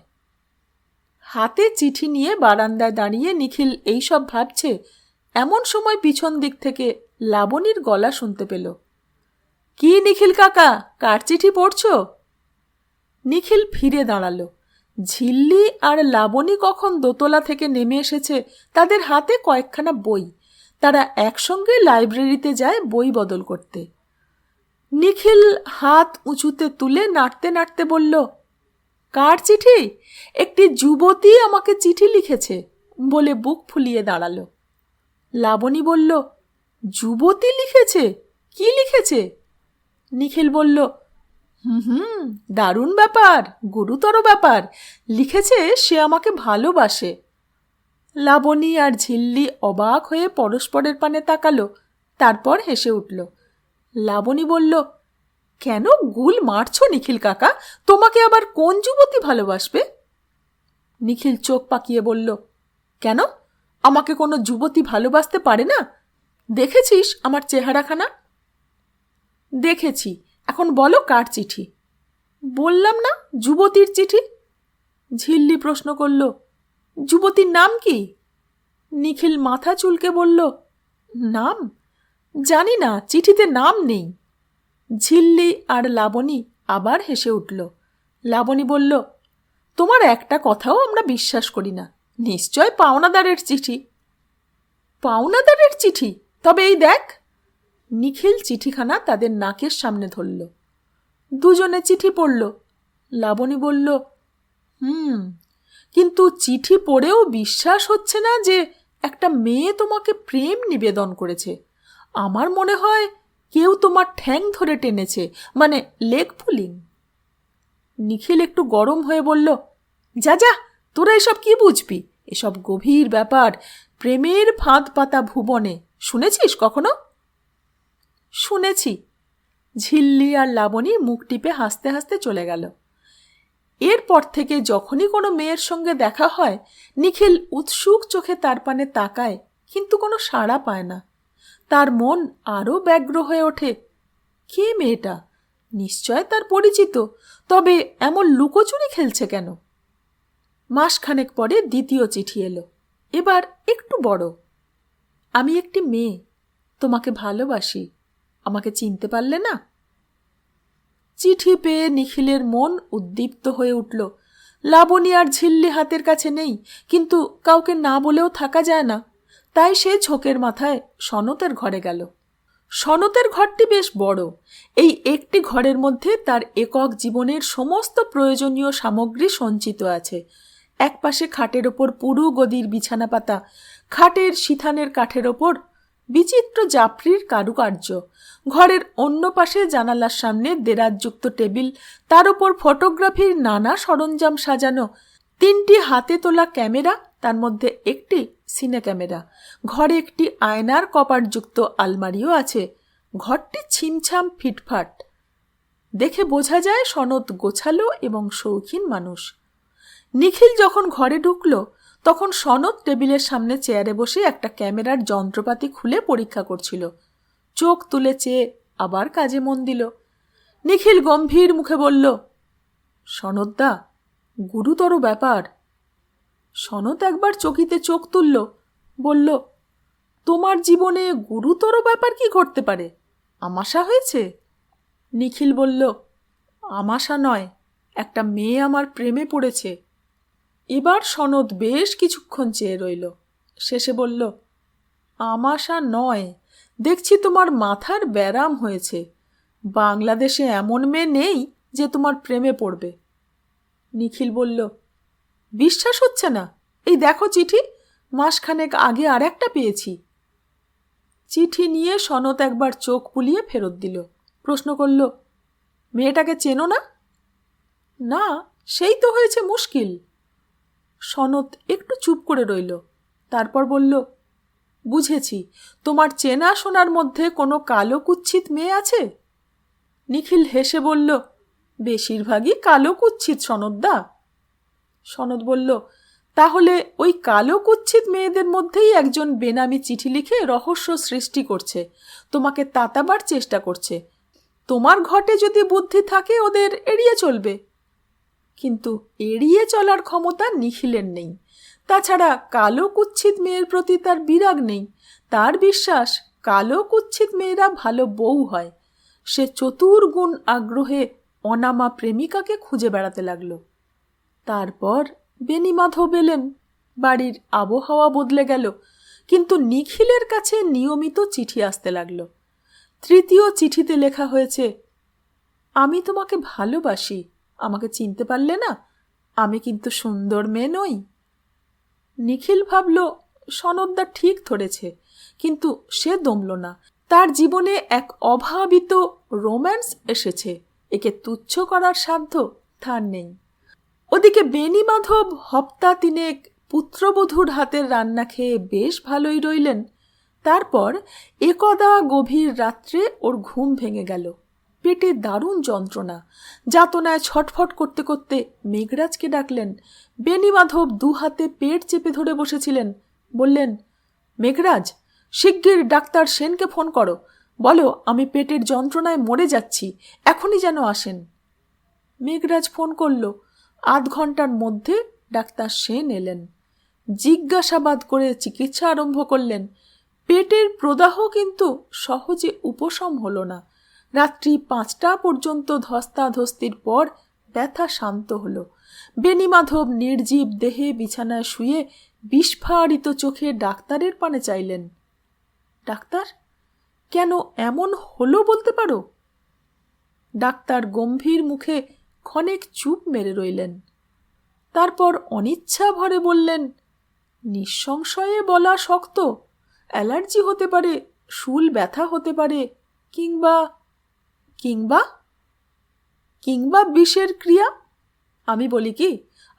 হাতে চিঠি নিয়ে বারান্দায় দাঁড়িয়ে নিখিল এইসব ভাবছে, এমন সময় পিছন দিক থেকে লাবণীর গলা শুনতে পেল। কি নিখিল কাকা, কার চিঠি পড়ছ? নিখিল ফিরে দাঁড়ালো। ঝিল্লি আর লাবণী কখন দোতলা থেকে নেমে এসেছে। তাদের হাতে কয়েকখানা বই। তারা একসঙ্গে লাইব্রেরিতে যায় বই বদল করতে। নিখিল হাত উঁচুতে তুলে নাড়তে নাড়তে বলল, কার চিঠি? একটি যুবতী আমাকে চিঠি লিখেছে, বলে বুক ফুলিয়ে দাঁড়ালো। লাবণী বলল, যুবতী লিখেছে? কি লিখেছে? নিখিল বলল, দারুণ ব্যাপার, গুরুতর ব্যাপার। লিখেছে সে আমাকে ভালোবাসে। লাবণী আর ঝিল্লি অবাক হয়ে পরস্পরের পানে তাকালো, তারপর হেসে উঠল। লাবণী বলল, কেন গুল মারছ নিখিল কাকা? তোমাকে আবার কোন যুবতী ভালোবাসবে? নিখিল চোখ পাকিয়ে বলল, কেন, আমাকে কোনো যুবতী ভালোবাসতে পারে না? দেখেছিস আমার চেহারাখানা? দেখেছি। এখন বলো কার চিঠি? বললাম না, যুবতীর চিঠি। ঝিল্লি প্রশ্ন করল, যুবতীর নাম কি? নিখিল মাথা চুলকে বলল, নাম জানি না, চিঠিতে নাম নেই। ঝিল্লি আর লাবণী আবার হেসে উঠল। লাবণী বলল, তোমার একটা কথাও আমরা বিশ্বাস করি না। নিশ্চয় পাওনাদারের চিঠি। পাওনাদারের চিঠি? তবে এই দেখ। নিখিল চিঠিখানা তাদের নাকের সামনে ধরল। দুজনে চিঠি পড়ল। লাবণী বলল, কিন্তু চিঠি পড়েও বিশ্বাস হচ্ছে না যে একটা মেয়ে তোমাকে প্রেম নিবেদন করেছে। আমার মনে হয় কেউ তোমার ঠ্যাং ধরে টেনেছে, মানে লেগ পুলিং। নিখিল একটু গরম হয়ে বলল, যা যা, তোরা এসব কি বুঝবি? এসব গভীর ব্যাপার, প্রেমের ফাঁদ পাতা ভুবনে। শুনেছিস কখনো? শুনেছি। ঝিল্লি আর লাবণী মুখ টিপে হাসতে হাসতে চলে গেল। এরপর থেকে যখনই কোনো মেয়ের সঙ্গে দেখা হয়, নিখিল উৎসুক চোখে তার পানে তাকায়, কিন্তু কোনো সাড়া পায় না। তার মন আরও ব্যগ্র হয়ে ওঠে। কে মেয়েটা? নিশ্চয় তার পরিচিত, তবে এমন লুকোচুরি খেলছে কেন? মাসখানেক পরে দ্বিতীয় চিঠি এলো, এবার একটু বড়। আমি একটি মেয়ে, তোমাকে ভালোবাসি, আমাকে চিনতে পারলে না? চিঠি পেয়ে নিখিলের মন উদ্দীপ্ত হয়ে উঠল। লাবণী আর ঝিল্লি হাতের কাছে নেই, কিন্তু কাউকে না বলেও থাকা যায় না। তাই সে ঝোঁকের মাথায় সনতের ঘরে গেল। সনতের ঘরটি বেশ বড়। এই একটি ঘরের মধ্যে তার একক জীবনের সমস্ত প্রয়োজনীয় সামগ্রী সঞ্চিত আছে। একপাশে খাটের ওপর পুরু গদির বিছানা পাতা, খাটের সিথানের কাঠের ওপর বিচিত্র জাফরির কারুকার্য। ঘরের অন্য পাশে জানালার সামনে দেরাজযুক্ত টেবিল, তার ওপর ফটোগ্রাফির নানা সরঞ্জাম সাজানো, 3টি হাতে তোলা ক্যামেরা, তার মধ্যে একটি সিনে ক্যামেরা। ঘরে একটি আয়নার কপাটযুক্ত আলমারিও আছে। ঘরটি ছিমছাম ফিটফাট। দেখে বোঝা যায় সনৎ গোছালো এবং শৌখিন মানুষ। নিখিল যখন ঘরে ঢুকল তখন সনৎ টেবিলের সামনে চেয়ারে বসে একটা ক্যামেরার যন্ত্রপাতি খুলে পরীক্ষা করছিল। চোখ তুলে চেয়ে আবার কাজে মন দিল। নিখিল গম্ভীর মুখে বলল, সনৎদা, গুরুতর ব্যাপার। সনৎ একবার চকিতে চোখ তুলল, বলল, তোমার জীবনে গুরুতর ব্যাপার কি ঘটতে পারে? আমাশা হয়েছে? নিখিল বলল, আমাশা নয়, একটা মেয়ে আমার প্রেমে পড়েছে। এবার সনৎ বেশ কিছুক্ষণ চেয়ে রইল। শেষে বলল, আমাশা নয়, দেখছি তোমার মাথার ব্যারাম হয়েছে। বাংলাদেশে এমন মেয়ে নেই যে তোমার প্রেমে পড়বে। নিখিল বলল, বিশ্বাস হচ্ছে না? এই দেখো চিঠি, মাসখানেক আগে আর একটা পেয়েছি। চিঠি নিয়ে সনৎ একবার চোখ বুলিয়ে ফেরত দিল। প্রশ্ন করল, মেয়েটাকে চেনো না? না, সেই তো হয়েছে মুশকিল। সনৎ একটু চুপ করে রইল। তারপর বলল, বুঝেছি, তোমার চেনা শোনার মধ্যে কোনো কালো কুৎসিত মেয়ে আছে? নিখিল হেসে বলল, বেশিরভাগই কালো কুৎসিত সনৎদা। সনৎ বলল, তাহলে ওই কালো কুৎসিত মেয়েদের মধ্যেই একজন বেনামি চিঠি লিখে রহস্য সৃষ্টি করছে, তোমাকে তাতাবার চেষ্টা করছে। তোমার ঘটে যদি বুদ্ধি থাকে ওদের এড়িয়ে চলবে। কিন্তু এড়িয়ে চলার ক্ষমতা নিখিলের নেই। তাছাড়া কালো কুৎসিত মেয়ের প্রতি তার বিরাগ নেই। তার বিশ্বাস কালো কুৎসিত মেয়েরা ভালো বউ হয়। সে চতুর্গুণ আগ্রহে অনামা প্রেমিকাকে খুঁজে বেড়াতে লাগল। তারপর বেণীমাধব এলেন। বাড়ির আবহাওয়া বদলে গেল, কিন্তু নিখিলের কাছে নিয়মিত চিঠি আসতে লাগল। তৃতীয় চিঠিতে লেখা হয়েছে, আমি তোমাকে ভালোবাসি, আমাকে চিনতে পারলে না? আমি কিন্তু সুন্দর মেয়ে নই। নিখিল ভাবল, সনৎদা ঠিক ধরেছে, কিন্তু সে দমল না। তার জীবনে এক অভাবিত রোম্যান্স এসেছে, একে তুচ্ছ করার সাধ্য তার নেই। ওদিকে বেণীমাধব হপ্তা তিনেক পুত্রবধূর হাতের রান্না খেয়ে বেশ ভালোই রইলেন। তারপর একদা গভীর রাত্রে ওর ঘুম ভেঙে গেল। পেটে দারুণ যন্ত্রণা। যাতনায় ছটফট করতে করতে মেঘরাজকে ডাকলেন। বেণীমাধব 2 হাতে পেট চেপে ধরে বসেছিলেন। বললেন, মেঘরাজ, শিগগির ডাক্তার সেনকে ফোন করো, বলো আমি পেটের যন্ত্রণায় মরে যাচ্ছি, এখনই যেন আসেন। মেঘরাজ ফোন করল। 8 ঘন্টার মধ্যে ডাক্তার সেন এলেন। জিজ্ঞাসাবাদ করে চিকিৎসা আরম্ভ করলেন। পেটের প্রদাহ কিন্তু সহজে উপশম হলো না। রাত্রি 5টা পর্যন্ত ধস্তাধস্তির পর ব্যথা শান্ত হলো। বেণীমাধব নির্জীব দেহে বিছানায় শুয়ে বিস্ফারিত চোখে ডাক্তারের পানে চাইলেন। ডাক্তার, কেন এমন হলো বলতে পারো? ডাক্তার গম্ভীর মুখে ক্ষণেক চুপ মেরে রইলেন। তারপর অনিচ্ছা ভরে বললেন, নিঃসংশয়ে বলা শক্ত। অ্যালার্জি হতে পারে, শুল ব্যথা হতে পারে, কিংবা কিংবা কিংবা বিষের ক্রিয়া। আমি বলি কি,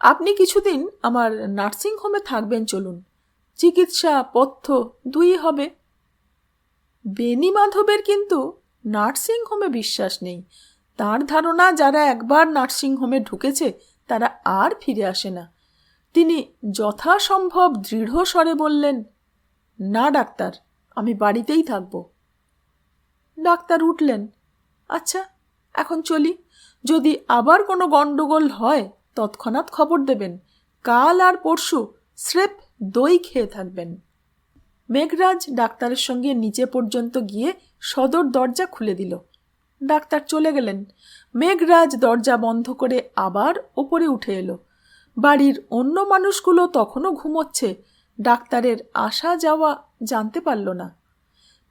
আপনি কিছুদিন আমার নার্সিং হোমে থাকবেন, চলুন। চিকিৎসা পথ্য 2ই হবে। বেণীমাধবের কিন্তু নার্সিং হোমে বিশ্বাস নেই। তার ধারণা যারা একবার নার্সিং হোমে ঢুকেছে তারা আর ফিরে আসে না। তিনি যথাসম্ভব দৃঢ় স্বরে বললেন, না ডাক্তার, আমি বাড়িতেই থাকব। ডাক্তার উঠলেন। আচ্ছা, এখন চলি, যদি আবার কোনো গণ্ডগোল হয় তৎক্ষণাৎ খবর দেবেন। কাল আর পরশু স্রেফ দই খেয়ে থাকবেন। মেঘরাজ ডাক্তারের সঙ্গে নিচে পর্যন্ত গিয়ে সদর দরজা খুলে দিল। ডাক্তার চলে গেলেন। মেঘরাজ দরজা বন্ধ করে আবার ওপরে উঠে এলো। বাড়ির অন্য মানুষগুলো তখনও ঘুমোচ্ছে, ডাক্তারের আসা যাওয়া জানতে পারল না।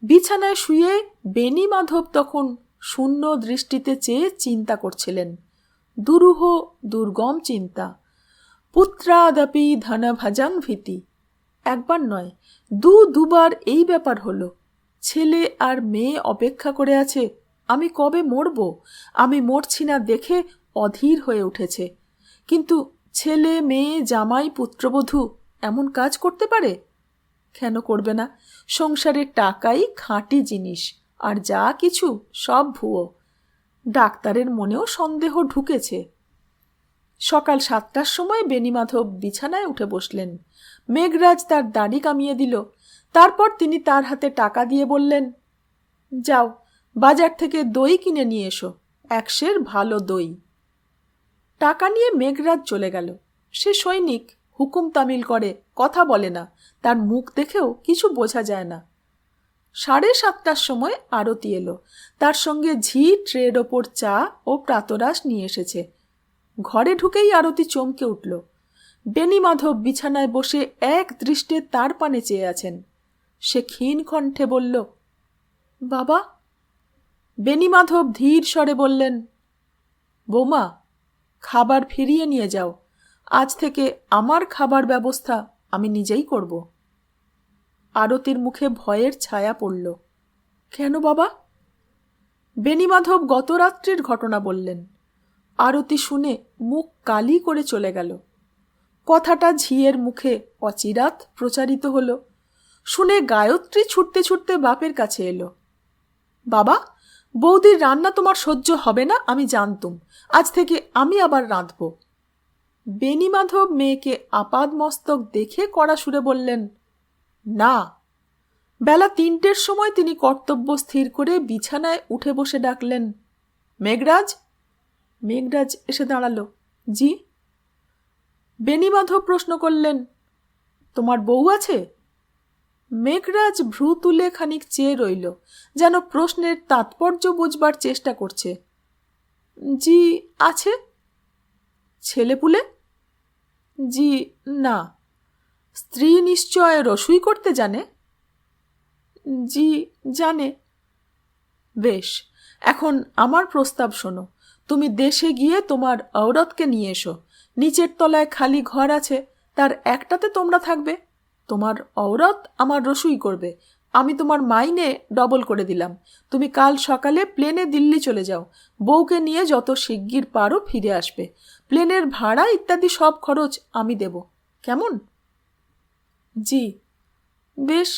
বিছানায় শুয়ে বেনি মাধব তখন শূন্য দৃষ্টিতে চেয়ে চিন্তা করছিলেন। দুরূহ দুর্গম চিন্তা। পুত্রাদপি ধনভাজাং ভীতি। একবার নয়, দুবার এই ব্যাপার হলো। ছেলে আর মেয়ে অপেক্ষা করে আছে, আমি কবে মরব। আমি মরছি না দেখে অধীর হয়ে উঠেছে। কিন্তু ছেলে মেয়ে জামাই পুত্রবধূ এমন কাজ করতে পারে? কেন করবে না? সংসারের টাকাই খাঁটি জিনিস, আর যা কিছু সব ভুয়ো। ডাক্তারের মনেও সন্দেহ ঢুকেছে। সকাল 7টার সময় বেনিমাধব বিছানায় উঠে বসলেন। মেঘরাজ তার দাড়ি কামিয়ে দিল। তারপর তিনি তার হাতে টাকা দিয়ে বললেন, যাও বাজার থেকে দই কিনে নিয়ে এসো, 1 সের ভালো দই। টাকা নিয়ে মেঘরাজ চলে গেল। সে সৈনিক, হুকুম তামিল করে, কথা বলে না, তার মুখ দেখেও কিছু বোঝা যায় না। 7:30টার সময় আরতি এলো। তার সঙ্গে ঝি ট্রের ওপর চা ও প্রাতরাশ নিয়ে এসেছে। ঘরে ঢুকেই আরতি চমকে উঠল। বেনিমাধব বিছানায় বসে এক দৃষ্টে তার পানে চেয়ে আছেন। সে ক্ষীণ কণ্ঠে বলল, বাবা। বেনিমাধব ধীর স্বরে বললেন, বৌমা, খাবার ফিরিয়ে নিয়ে যাও। আজ থেকে আমার খাবার ব্যবস্থা আমি নিজেই করব। আরতির মুখে ভয়ের ছায়া পড়ল। কেন বাবা? বেনিমাধব গত রাত্রির ঘটনা বললেন। আরতি শুনে মুখ কালি করে চলে গেল। কথাটা ঝিয়ের মুখে অচিরাত প্রচারিত হল। শুনে গায়ত্রী ছুটতে ছুটতে বাপের কাছে এলো। বাবা, বৌদির রান্না তোমার সহ্য হবে না আমি জানতুম। আজ থেকে আমি আবার রাঁধব। বেনিমাধব মেয়েকে আপাদ মস্তক দেখে কড়া সুরে বললেন, না। বেলা 3টের সময় তিনি কর্তব্য স্থির করে বিছানায় উঠে বসে ডাকলেন, মেঘরাজ। মেঘরাজ এসে দাঁড়ালো। জি। বেনিমাধব প্রশ্ন করলেন, তোমার বউ আছে? মেঘরাজ ভ্রু তুলে খানিক চেয়ে রইল, যেন প্রশ্নের তাৎপর্য বুঝবার চেষ্টা করছে। জি আছে। ছেলেপুলে? জি না। স্ত্রী নিশ্চয় রসুই করতে জানে? জি জানে। বেশ, এখন আমার প্রস্তাব শোনো। তুমি দেশে গিয়ে তোমার ঔরতকে নিয়ে এসো। নিচের তলায় খালি ঘর আছে, তার একটাতে তোমরা থাকবে। তোমার ঔরত আমার রসুই করবে। আমি তোমার মাইনে ডবল করে দিলাম। তুমি কাল সকালে প্লেনে দিল্লি চলে যাও। বউকে নিয়ে যত শিগগির পারো ফিরে আসবে। প্লেনের ভাড়া ইত্যাদি সব খরচ আমি দেব। কেমন? জি। বেশ,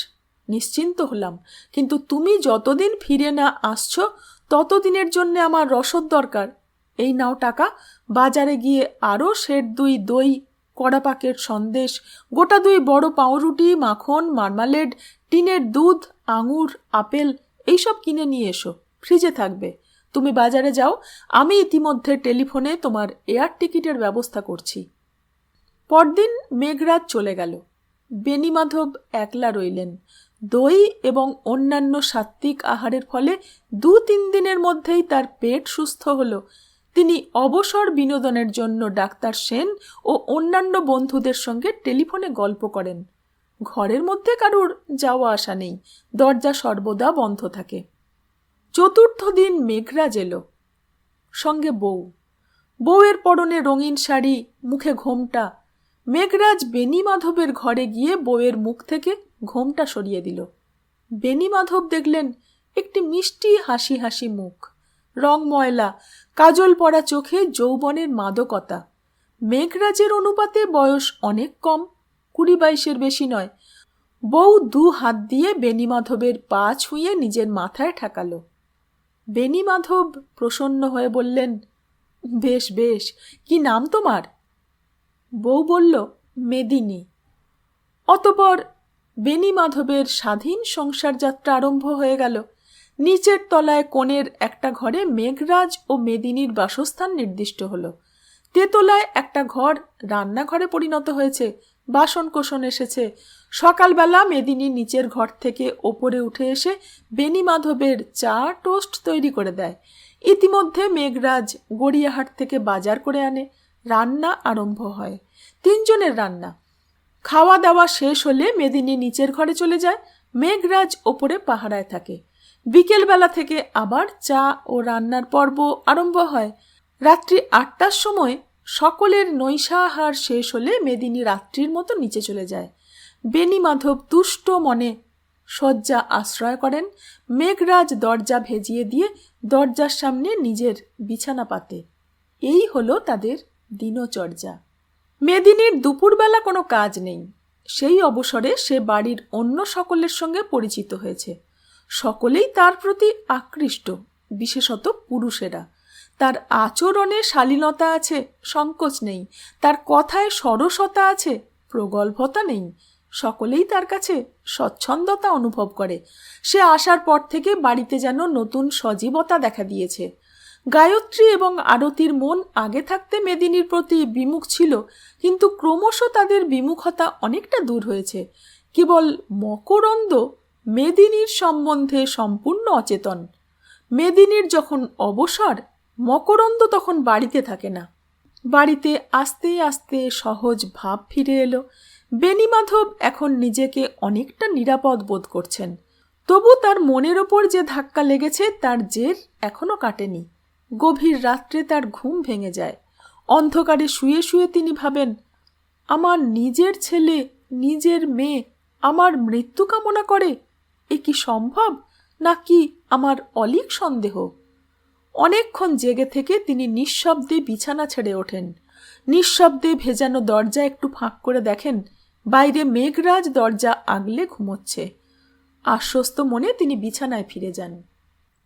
নিশ্চিন্ত হলাম। কিন্তু তুমি যতদিন ফিরে না আসছো ততদিনের জন্য আমার রসদ দরকার। এই নাও টাকা। বাজারে গিয়ে আরও 2 দই, কড়া পাকের সন্দেশ, গোটা 2 বড় পাউরুটি, মাখন, মার্মালেড, টিনের দুধ, আঙুর, আপেল এইসব কিনে নিয়ে এসো। ফ্রিজে থাকবে। তুমি বাজারে যাও, আমি ইতিমধ্যে টেলিফোনে তোমার এয়ার টিকিটের ব্যবস্থা করছি। পরদিন মেঘরাজ চলে গেল। বেনিমাধব একলা রইলেন। দই এবং অন্যান্য সাত্ত্বিক আহারের ফলে 2-3 দিনের মধ্যেই তার পেট সুস্থ হল। তিনি অবসর বিনোদনের জন্য ডাক্তার সেন ও অন্যান্য বন্ধুদের সঙ্গে টেলিফোনে গল্প করেন। ঘরের মধ্যে কারুর যাওয়া আসা নেই, দরজা সর্বদা বন্ধ থাকে। 4র্থ দিন মেঘরাজ এলো। সঙ্গে বউ। বউয়ের পরনে রঙিন শাড়ি, মুখে ঘোমটা। মেঘরাজ বেনিমাধবের ঘরে গিয়ে বউয়ের মুখ থেকে ঘোমটা সরিয়ে দিল। বেনিমাধব দেখলেন একটি মিষ্টি হাসি হাসি মুখ, রং ময়লা, কাজল পরা চোখে যৌবনের মাদকতা। মেঘরাজের অনুপাতে বয়স অনেক কম, 20-22-এর বেশি নয়। বউ 2 হাত দিয়ে বেনিমাধবের পা ছুঁয়ে নিজের মাথায় ঠেকালো। বেনিমাধব প্রসন্ন হয়ে বললেন, বেশ বেশ, কি নাম তোমার? বউ বলল, মেদিনী। অতঃপর বেনিমাধবের স্বাধীন সংসার যাত্রা আরম্ভ হয়ে গেল। নিচের তলায় কোণের একটা ঘরে মেঘরাজ ও মেদিনীর বাসস্থান নির্দিষ্ট হলো। তেতলায় একটা ঘর রান্নাঘরে পরিণত হয়েছে, বাসনকোসন এসেছে। সকালবেলা মেদিনী নিচের ঘর থেকে ওপরে উঠে এসে বেনি মাধবের চা টোস্ট তৈরি করে দেয়। ইতিমধ্যে মেঘরাজ গড়িয়াহাট থেকে বাজার করে আনে। রান্না আরম্ভ হয়। 3 জনের রান্না। খাওয়া দাওয়া শেষ হলে মেদিনী নিচের ঘরে চলে যায়, মেঘরাজ ওপরে পাহারায় থাকে। বিকেলবেলা থেকে আবার চা ও রান্নার পর্ব আরম্ভ হয়। রাত্রি 8টার সময় সকলের নৈশাহার শেষ হলে মেদিনী রাত্রির মতো নিচে চলে যায়। বেনি মাধব তুষ্ট মনে শয্যা আশ্রয় করেন। মেঘরাজ দরজা ভেজিয়ে দিয়ে দরজার সামনে নিজের বিছানা পাতে। এই হলো তাদের দিনচর্যা। মেদিনীর দুপুরবেলা কোনো কাজ নেই। সেই অবসরে সে বাড়ির অন্য সকলের সঙ্গে পরিচিত হয়েছে। সকলেই তার প্রতি আকৃষ্ট, বিশেষত পুরুষেরা। তার আচরণে শালীনতা আছে, সংকোচ নেই। তার কথায় সরসতা আছে, প্রগল্ভতা নেই। সকলেই তার কাছে স্বচ্ছন্দতা অনুভব করে। সে আসার পর থেকে বাড়িতে যেন নতুন সজীবতা দেখা দিয়েছে। গায়ত্রী এবং আরতির মন আগে থাকতে মেদিনীর প্রতি বিমুখ ছিল, কিন্তু ক্রমশ তাদের বিমুখতা অনেকটা দূর হয়েছে। কেবল মকরন্দ মেদিনীর সম্বন্ধে সম্পূর্ণ অচেতন। মেদিনীর যখন অবসর, মকরন্দ তখন বাড়িতে থাকে না। বাড়িতে আস্তে আস্তে সহজ ভাব ফিরে এলো। বেনিমাধব এখন নিজেকে অনেকটা নিরাপদ বোধ করছেন। তবু তার মনের ওপর যে ধাক্কা লেগেছে তার জের এখনো কাটেনি। গভীর রাত্রে তার ঘুম ভেঙে যায়। অন্ধকারে শুয়ে শুয়ে তিনি ভাবেন, আমার নিজের ছেলে, নিজের মেয়ে আমার মৃত্যু কামনা করে। এ কি সম্ভব, নাকি আমার অলীক সন্দেহ? অনেকক্ষণ জেগে থেকে তিনি নিঃশব্দে বিছানা ছেড়ে ওঠেন। নিঃশব্দে ভেজানো দরজা একটু ফাঁক করে দেখেন, বাইরে মেঘরাজ দরজা আগলে ঘুমোচ্ছে। আশ্বস্ত মনে তিনি বিছানায় ফিরে যান।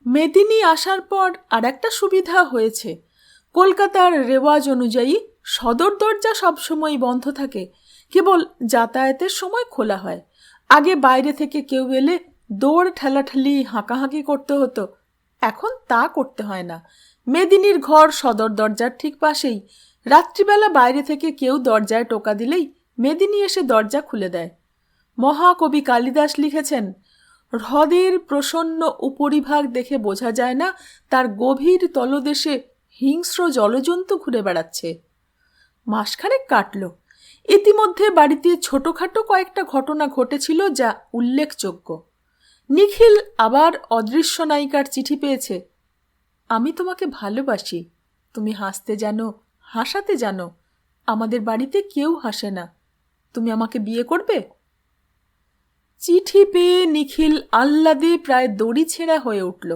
মেদিনী আসার পর আর একটা সুবিধা হয়েছে। কলকাতার রেওয়াজ অনুযায়ী সদর দরজা সবসময় বন্ধ থাকে, কেবল যাতায়াতের সময় খোলা হয়। আগে বাইরে থেকে কেউ এলে দৌড় ঠেলাঠেলি হাঁকাহাঁকি করতে হতো, এখন তা করতে হয় না। মেদিনীর ঘর সদর দরজার ঠিক পাশেই। রাত্রিবেলা বাইরে থেকে কেউ দরজায় টোকা দিলেই মেদিনী এসে দরজা খুলে দেয়। মহাকবি কালিদাস লিখেছেন, হ্রদের প্রসন্ন উপরিভাগ দেখে বোঝা যায় না তার গভীর তলদেশে হিংস্র জলজন্তু ঘুরে বেড়াচ্ছে। মাসখানেক কাটল। ইতিমধ্যে বাড়িতে ছোটখাটো কয়েকটা ঘটনা ঘটেছিল যা উল্লেখযোগ্য। নিখিল আবার অদৃশ্য নায়িকার চিঠি পেয়েছে। আমি তোমাকে ভালোবাসি, তুমি হাসতে জানো, হাসাতে জানো। আমাদের বাড়িতে কেউ হাসে না, তুমি আমাকে বিয়ে করবে? চিঠি পেয়ে নিখিল আহ্লাদে প্রায় দড়ি ছেঁড়া হয়ে উঠল।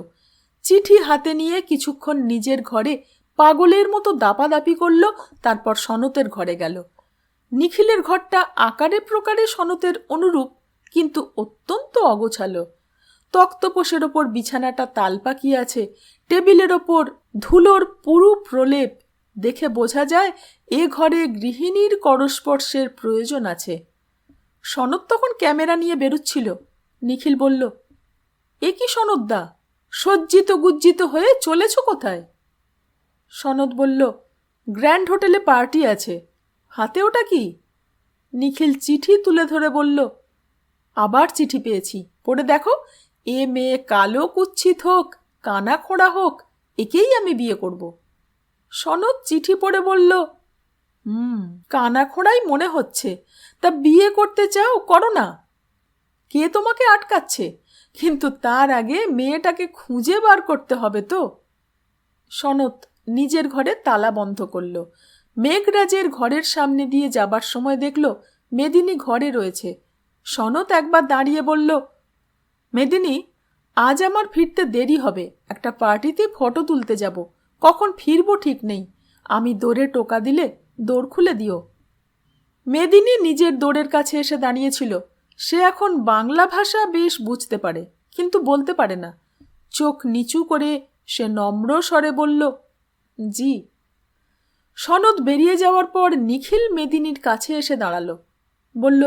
চিঠি হাতে নিয়ে কিছুক্ষণ নিজের ঘরে পাগলের মতো দাপাদাপি করল, তারপর সনতের ঘরে গেল। নিখিলের ঘরটা আকারে প্রকারে সনতের অনুরূপ, কিন্তু অত্যন্ত অগোছালো। তক্তপোষের ওপর বিছানাটা তাল পাকিয়ে আছে, টেবিলের ওপর ধুলোর পুরু প্রলেপ। দেখে বোঝা যায় এ ঘরে গৃহিণীর করস্পর্শের প্রয়োজন আছে। সনদ তখন ক্যামেরা নিয়ে বেরুচ্ছিল। নিখিল বলল, এ কি সনদদা, সজ্জিত গুজ্জিত হয়ে চলেছ কোথায়? সনদ বলল, গ্র্যান্ড হোটেলে পার্টি আছে। হাতে ওটা কি? নিখিল চিঠি তুলে ধরে বলল, আবার চিঠি পেয়েছি, পড়ে দেখো। এ মেয়ে কালো কুচ্ছিত হোক, কানা খোঁড়া হোক, একেই আমি বিয়ে করব। সনদ চিঠি পড়ে বলল, কানা খোঁড়াই মনে হচ্ছে। তা বিয়ে করতে চাও, করো না। কে তোমাকে আটকাচ্ছে? কিন্তু তার আগে মেয়েটাকে খুঁজে বার করতে হবে তো। সনদ নিজের ঘরে তালা বন্ধ করল। মেঘরাজের ঘরের সামনে দিয়ে যাবার সময় দেখল মেদিনী ঘরে রয়েছে। সনদ একবার দাঁড়িয়ে বলল, মেদিনী, আজ আমার ফিরতে দেরি হবে। একটা পার্টিতে ফটো তুলতে যাব, কখন ফিরবো ঠিক নেই। আমি দৌড়ে টোকা দিলে দৌড় খুলে দিও। মেদিনী নিজের দৌড়ের কাছে এসে দাঁড়িয়েছিল। সে এখন বাংলা ভাষা বেশ বুঝতে পারে, কিন্তু বলতে পারে না। চোখ নিচু করে সে নম্র স্বরে বলল, জি। সনদ বেরিয়ে যাওয়ার পর নিখিল মেদিনীর কাছে এসে দাঁড়ালো। বলল,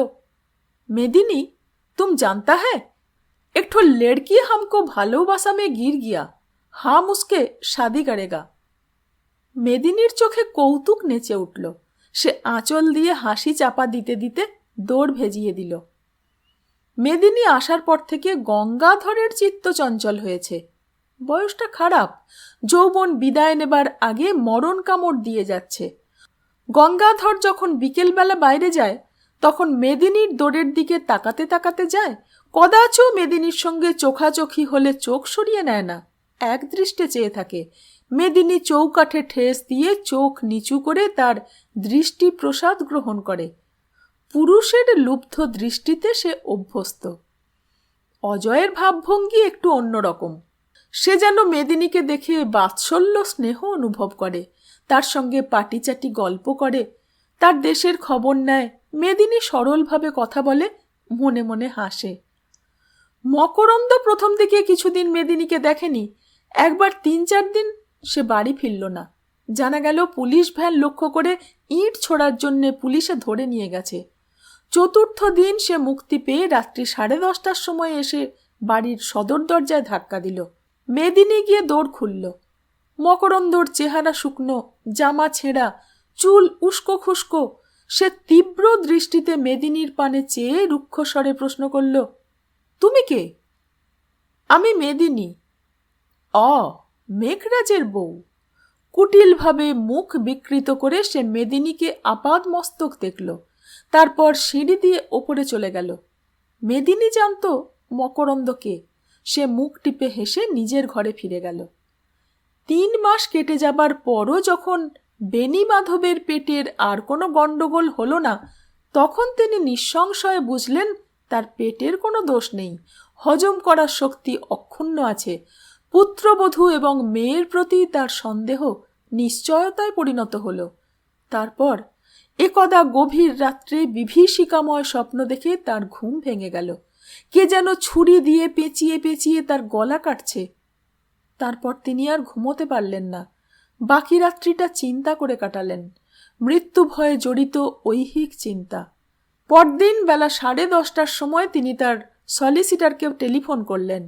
মেদিনী, তুম জানতা হ্যায়, एक ठो लड़की हमको ভালোবাসা में गिर गया, हम उसके शादी करेगा। মেদিনীর চোখে কৌতুক নেচে উঠল। সে আঁচল দিয়ে হাসি চাপা দিতে দিতে দৌড় ভেজিয়ে দিল। মেদিনী আসার পর থেকে গঙ্গাধরের চিত্ত চঞ্চল হয়েছে। বয়সটা খারাপ, যৌবন বিদায় নেবার আগে মরণ কামড় দিয়ে যাচ্ছে। গঙ্গাধর যখন বিকেলবেলা বাইরে যায় তখন মেদিনীর দৌড়ের দিকে তাকাতে তাকাতে যায়। কদাচও মেদিনীর সঙ্গে চোখাচোখি হলে চোখ সরিয়ে নেয় না, এক দৃষ্টে চেয়ে থাকে। মেদিনী চৌকাঠে ঠেস দিয়ে চোখ নিচু করে তার দৃষ্টি প্রসাদ গ্রহণ করে। পুরুষের লুব্ধ দৃষ্টিতে সে অভ্যস্ত। অজয়ের ভাবভঙ্গি একটু অন্যরকম। সে যেন মেদিনীকে দেখে বাৎসল্য স্নেহ অনুভব করে, তার সঙ্গে পাটিচাটি গল্প করে, তার দেশের খবর নেয়। মেদিনী সরলভাবে কথা বলে, মনে মনে হাসে। মকরন্দ প্রথম দিকে কিছুদিন মেদিনীকে দেখেনি। একবার 3-4 দিন সে বাড়ি ফিরল না। জানা গেল পুলিশ ভ্যান লক্ষ্য করে ইট ছোড়ার জন্যে পুলিশে ধরে নিয়ে গেছে। চতুর্থ দিন সে মুক্তি পেয়ে রাত্রি 10:30টার সময় এসে বাড়ির সদর দরজায় ধাক্কা দিল। মেদিনী গিয়ে দৌড় খুলল। মকরন্দর চেহারা শুকনো, জামা ছেঁড়া, চুল উস্কো খুস্কো। সে তীব্র দৃষ্টিতে মেদিনীর পানে চেয়ে রুক্ষ স্বরে প্রশ্ন করল, তুমি কে? আমি মেদিনী। মেঘরাজের বউ। কুটিলভাবে মুখ বিকৃত করে সে মেদিনীকে আপাদ মস্তক দেখল, তারপর সিঁড়ি দিয়ে ওপরে চলে গেল। মেদিনী জানত মকরন্দকে। সে মুখ টিপে হেসে নিজের ঘরে ফিরে গেল। 3 মাস কেটে যাবার পরও যখন বেনি মাধবের পেটের আর কোনো গণ্ডগোল হলো না, তখন তিনি নিঃসংশয়ে বুঝলেন তার পেটের কোনো দোষ নেই, হজম করার শক্তি অক্ষুণ্ণ আছে। পুত্রবধূ এবং মেয়ের প্রতি তার সন্দেহ নিশ্চয়তায় পরিণত হল। তারপর একদা গভীর রাত্রে বিভীষিকাময় স্বপ্ন দেখে তার ঘুম ভেঙে গেল। কে যেন ছুরি দিয়ে পেঁচিয়ে পেঁচিয়ে তার গলা কাটছে। তারপর তিনি আর ঘুমোতে পারলেন না। বাকি রাত্রিটা চিন্তা করে কাটালেন, মৃত্যু ভয়ে জড়িত ঐহিক চিন্তা। পরদিন বেলা 10:30টার সময় তিনি তার সলিসিটারকে টেলিফোন করলেন।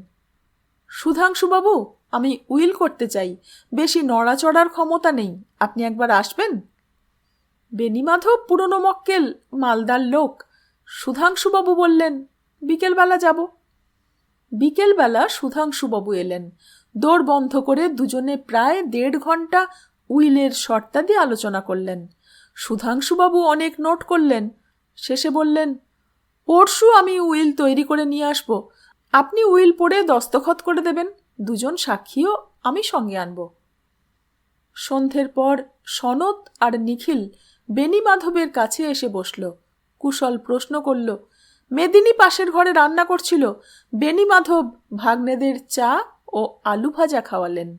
সুধাংশুবাবু, আমি উইল করতে চাই, বেশি নড়াচড়ার ক্ষমতা নেই, আপনি একবার আসবেন? বেনিমাধব পুরনো মক্কেল, মালদার লোক। সুধাংশুবাবু বললেন, বিকেলবেলা যাব। বিকেলবেলা সুধাংশুবাবু এলেন। দৌড় বন্ধ করে দুজনে প্রায় 1.5 ঘন্টা উইলের শর্তাদি আলোচনা করলেন। সুধাংশুবাবু অনেক নোট করলেন। শেষে বললেন, পরশু আমি উইল তৈরি করে নিয়ে আসব, আপনি উইল পড়ে দস্তখত করে দেবেন, 2 জন সাক্ষীও আমি সঙ্গে আনব। সন্ধ্যের পর সনৎ আর নিখিল বেনিমাধবের কাছে এসে বসল। কুশল প্রশ্ন করল। মেদিনী পাশের ঘরে রান্না করছিল। বেনিমাধব ভাগ্নেদের চা ও আলু ভাজা খাওয়ালেন।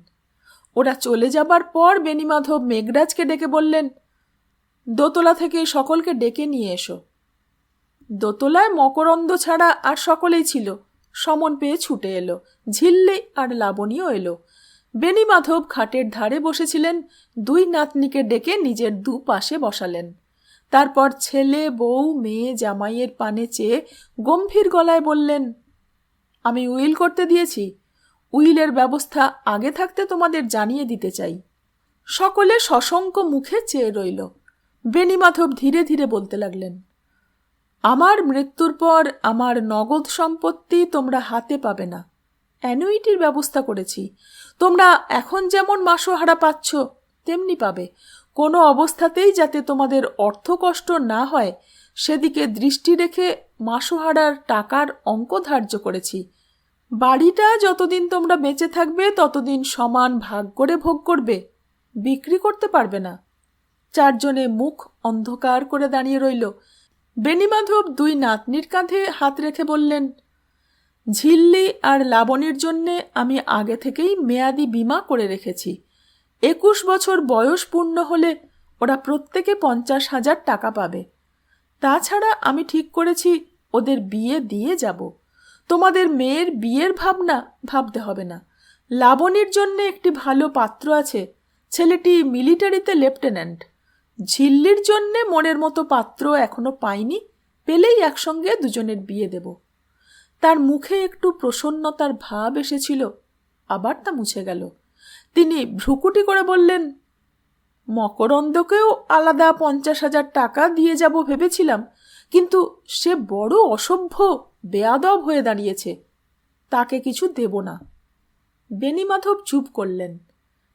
ওরা চলে যাবার পর বেনিমাধব মেঘরাজকে ডেকে বললেন, দোতলা থেকে সকলকে ডেকে নিয়ে এসো। দোতলায় মকরন্দ ছাড়া আর সকলেই ছিল। সমন পেয়ে ছুটে এলো। ঝিল্লি আর লাবণীও এলো। বেনিমাধব খাটের ধারে বসেছিলেন। 2 নাতনিকে ডেকে নিজের 2 পাশে বসালেন। তারপর ছেলে, বউ, মেয়ে, জামাইয়ের পানে চেয়ে গম্ভীর গলায় বললেন, আমি উইল করতে দিয়েছি। উইলের ব্যবস্থা আগে থাকতে তোমাদের জানিয়ে দিতে চাই। সকলে সশঙ্ক মুখে চেয়ে রইল। বেনিমাধব ধীরে ধীরে বলতে লাগলেন, আমার মৃত্যুর পর আমার নগদ সম্পত্তি তোমরা হাতে পাবে না। অ্যানুইটির ব্যবস্থা করেছি। তোমরা এখন যেমন মাসোহারা পাচ্ছ তেমনি পাবে। কোনো অবস্থাতেই যাতে তোমাদের অর্থকষ্ট না হয় সেদিকে দৃষ্টি রেখে মাসোহারার টাকার অঙ্ক ধার্য করেছি। বাড়িটা যতদিন তোমরা বেঁচে থাকবে ততদিন সমান ভাগ করে ভোগ করবে, বিক্রি করতে পারবে না। 4 জনে মুখ অন্ধকার করে দাঁড়িয়ে রইল। বেনিমাধব 2 নাতনির কাঁধে হাত রেখে বললেন, ঝিল্লি আর লাবণীর জন্যে আমি আগে থেকেই মেয়াদি বীমা করে রেখেছি। 21 বছর বয়স পূর্ণ হলে ওরা প্রত্যেকে 50,000 টাকা পাবে। তাছাড়া আমি ঠিক করেছি ওদের বিয়ে দিয়ে যাব। তোমাদের মেয়ের বিয়ের ভাবনা ভাবতে হবে না। লাবণীর জন্য একটি ভালো পাত্র আছে, ছেলেটি মিলিটারিতে লেফটেন্যান্ট। ঝিল্লির জন্যে মনের মতো পাত্র এখনো পাইনি, পেলেই একসঙ্গে 2 জনের বিয়ে দেব। তার মুখে একটু প্রসন্নতার ভাব এসেছিল, আবার তা মুছে গেল। তিনি ভ্রুকুটি করে বললেন, মকরন্দকেও আলাদা 50,000 টাকা দিয়ে যাব ভেবেছিলাম, কিন্তু সে বড় অসভ্য বেয়াদব হয়ে দাঁড়িয়েছে, তাকে কিছু দেব না। বেণীমাধব চুপ করলেন।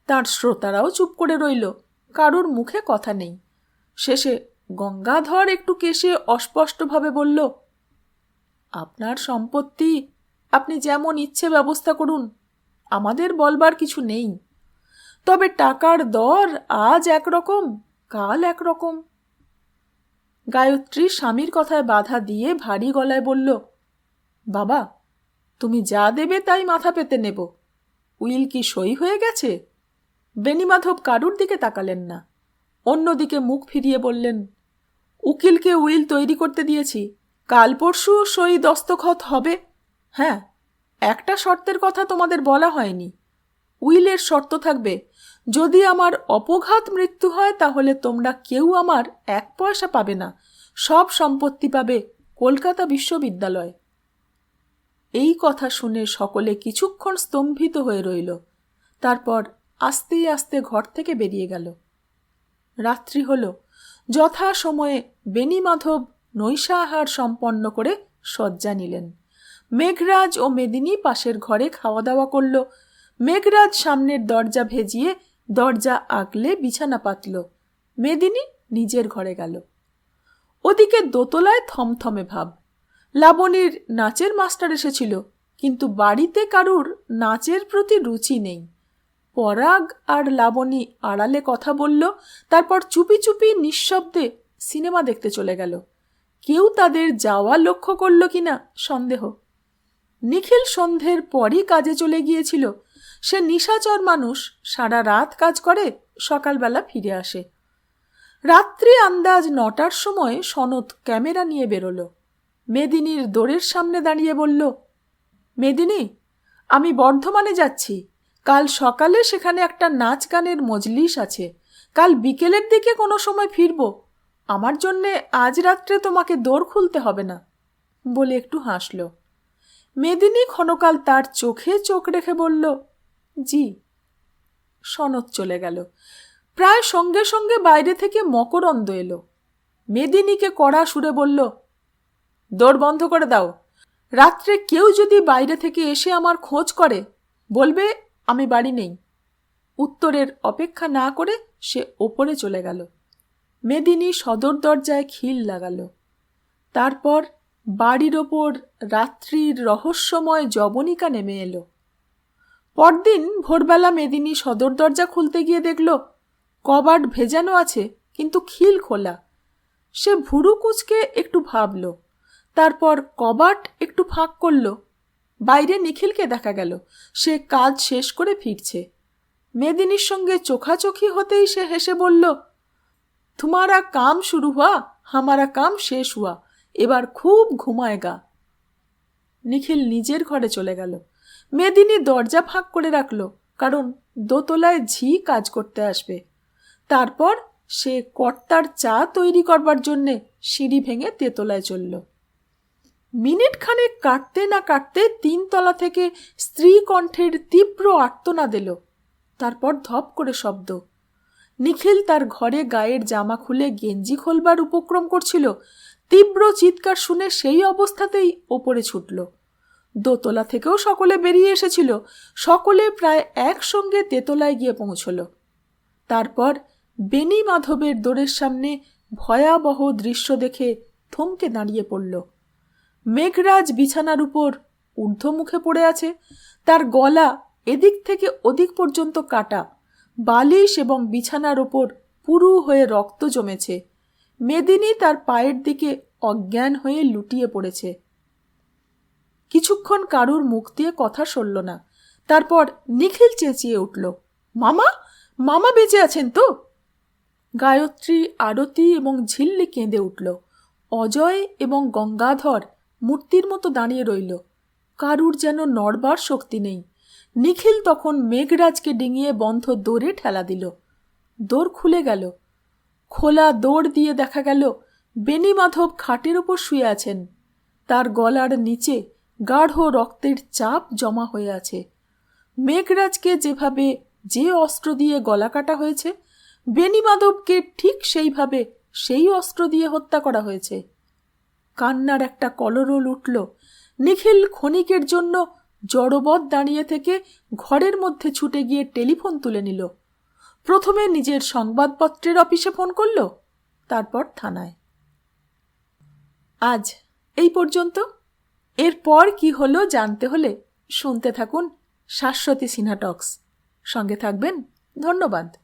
তার শ্রোতারাও চুপ করে রইল, কারুর মুখে কথা নেই। শেষে গঙ্গাধর একটু কেশে অস্পষ্টভাবে বলল, আপনার সম্পত্তি আপনি যেমন ইচ্ছে ব্যবস্থা করুন, আমাদের বলবার কিছু নেই। তবে টাকার দর আজ একরকম, কাল একরকম। গায়ত্রী স্বামীর কথায় বাধা দিয়ে ভারী গলায় বলল, বাবা, তুমি যা দেবে তাই মাথা পেতে নেব। উইল কি সই হয়ে গেছে? বেণীমাধব কারুর দিকে তাকালেন না, অন্যদিকে মুখ ফিরিয়ে বললেন, উকিলকে উইল তৈরি করতে দিয়েছি, কাল পরশু সই দস্তখত হবে। হ্যাঁ, একটা শর্তের কথা তোমাদের বলা হয়নি। উইলের শর্ত থাকবে, যদি আমার অপঘাত মৃত্যু হয় তাহলে তোমরা কেউ আমার 1 পয়সা পাবে না, সব সম্পত্তি পাবে কলকাতা বিশ্ববিদ্যালয়। এই কথা শুনে সকলে কিছুক্ষণ স্তম্ভিত হয়ে রইল, তারপর আস্তে আস্তে ঘর থেকে বেরিয়ে গেল। রাত্রি হল। যথা সময়ে বেণীমাধব নৈশাহার সম্পন্ন করে শয্যা নিলেন। মেঘরাজ ও মেদিনী পাশের ঘরে খাওয়া দাওয়া করল। মেঘরাজ সামনের দরজা ভেজিয়ে দরজা আগলে বিছানা পাতল। মেদিনী নিজের ঘরে গেল। ওদিকে দোতলায় থমথমে ভাব। লাবণীর নাচের মাস্টার এসেছিল, কিন্তু বাড়িতে কারুর নাচের প্রতি রুচি নেই। পরাগ আর লাবণী আড়ালে কথা বলল, তারপর চুপি চুপি নিঃশব্দে সিনেমা দেখতে চলে গেল। কেউ তাদের যাওয়া লক্ষ্য করল কিনা সন্দেহ। নিখিল সন্ধ্যের পরই কাজে চলে গিয়েছিল। সে নিশাচর মানুষ, সারা রাত কাজ করে, সকালবেলা ফিরে আসে। রাত্রি আন্দাজ 9টার সময় সনৎ ক্যামেরা নিয়ে বেরোল। মেদিনীর দোরের সামনে দাঁড়িয়ে বলল, মেদিনী, আমি বর্ধমানে যাচ্ছি। কাল সকালে সেখানে একটা নাচ গানের মজলিস আছে। কাল বিকেলের দিকে কোনো সময় ফিরব। আমার জন্যে আজ রাত্রে তোমাকে দোর খুলতে হবে না, বলে একটু হাসল। মেদিনী ক্ষণকাল তার চোখে চোখ রেখে বলল, জি। সনৎ চলে গেল। প্রায় সঙ্গে সঙ্গে বাইরে থেকে মকরন্দ এলো। মেদিনীকে কড়া সুরে বলল, দোর বন্ধ করে দাও। রাত্রে কেউ যদি বাইরে থেকে এসে আমার খোঁজ করে, বলবে আমি বাড়ি নেই। উত্তরের অপেক্ষা না করে সে ওপরে চলে গেল। মেদিনী সদর দরজায় খিল লাগাল। তারপর বাড়ির ওপর রাত্রির রহস্যময় জবনিকা নেমে এলো। পরদিন ভোরবেলা মেদিনী সদর দরজা খুলতে গিয়ে দেখল কবাট ভেজানো আছে, কিন্তু খিল খোলা। সে ভুরু কুঁচকে একটু ভাবল, তারপর কবাট একটু ফাঁক করল। বাইরে নিখিলকে দেখা গেল। সে কাজ শেষ করে ফিরছে। মেদিনীর সঙ্গে চোখাচোখি হতেই সে হেসে বলল, তোমারা কাম শুরু হুয়া, হামারা কাম শেষ হুয়া, এবার খুব ঘুমায়গা। নিখিল নিজের ঘরে চলে গেল। মেদিনী দরজা ফাঁক করে রাখল, কারণ দোতলায় ঝি কাজ করতে আসবে। তারপর সে কর্তার চা তৈরি করবার জন্যে সিঁড়ি ভেঙে তেতলায় চলল। মিনিট খানেক কাটতে না কাটতে 3 তলা থেকে স্ত্রী কণ্ঠের তীব্র আর্তনাদ এলো। তারপর ধপ করে শব্দ। নিখিল তার ঘরে গায়ের জামা খুলে গেঞ্জি খোলবার উপক্রম করছিল। তীব্র চিৎকার শুনে সেই অবস্থাতেই ওপরে ছুটল। দোতলা থেকেও সকলে বেরিয়ে এসেছিল। সকলে প্রায় একসঙ্গে তেতলায় গিয়ে পৌঁছল। তারপর বেণীমাধবের দোরের সামনে ভয়াবহ দৃশ্য দেখে থমকে দাঁড়িয়ে পড়ল। মেঘরাজ বিছানার উপর ঊর্ধ্বমুখে পড়ে আছে। তার গলা এদিক থেকে ওদিক পর্যন্ত কাটা। বালিশ এবং বিছানার ওপর পুরু হয়ে রক্ত জমেছে। মেদিনী তার পায়ের দিকে অজ্ঞান হয়ে লুটিয়ে পড়েছে। কিছুক্ষণ কারুর মুখ দিয়ে কথা সরল না। তারপর নিখিল চেঁচিয়ে উঠল, মামা, মামা বেঁচে আছেন তো? গায়ত্রী, আরতি এবং ঝিল্লি কেঁদে উঠল। অজয় এবং গঙ্গাধর মূর্তির মতো দাঁড়িয়ে রইল। কারুর যেন নড়বার শক্তি নেই। নিখিল তখন মেঘরাজকে ডিঙিয়ে বন্ধ দোরে ঠেলা দিল। দোর খুলে গেল। খোলা দৌড় দিয়ে দেখা গেল বেণীমাধব খাটের ওপর শুয়ে আছেন। তার গলার নিচে গাঢ় রক্তের চাপ জমা হয়ে আছে। মেঘরাজকে যেভাবে যে অস্ত্র দিয়ে গলা কাটা হয়েছে, বেনি মাধবকে ঠিক সেইভাবে সেই অস্ত্র দিয়ে হত্যা করা হয়েছে। কান্নার একটা কলরোল উঠল। নিখিল ক্ষণিকের জন্য জড়বৎ দাঁড়িয়ে থেকে ঘরের মধ্যে ছুটে গিয়ে টেলিফোন তুলে নিল। প্রথমে নিজের সংবাদপত্রের অফিসে ফোন করল, তারপর থানায়। আজ এই পর্যন্ত। এরপর কি হলো জানতে হলে শুনতে থাকুন শাশ্বতী সিনহা টক্স। সঙ্গে থাকবেন। ধন্যবাদ।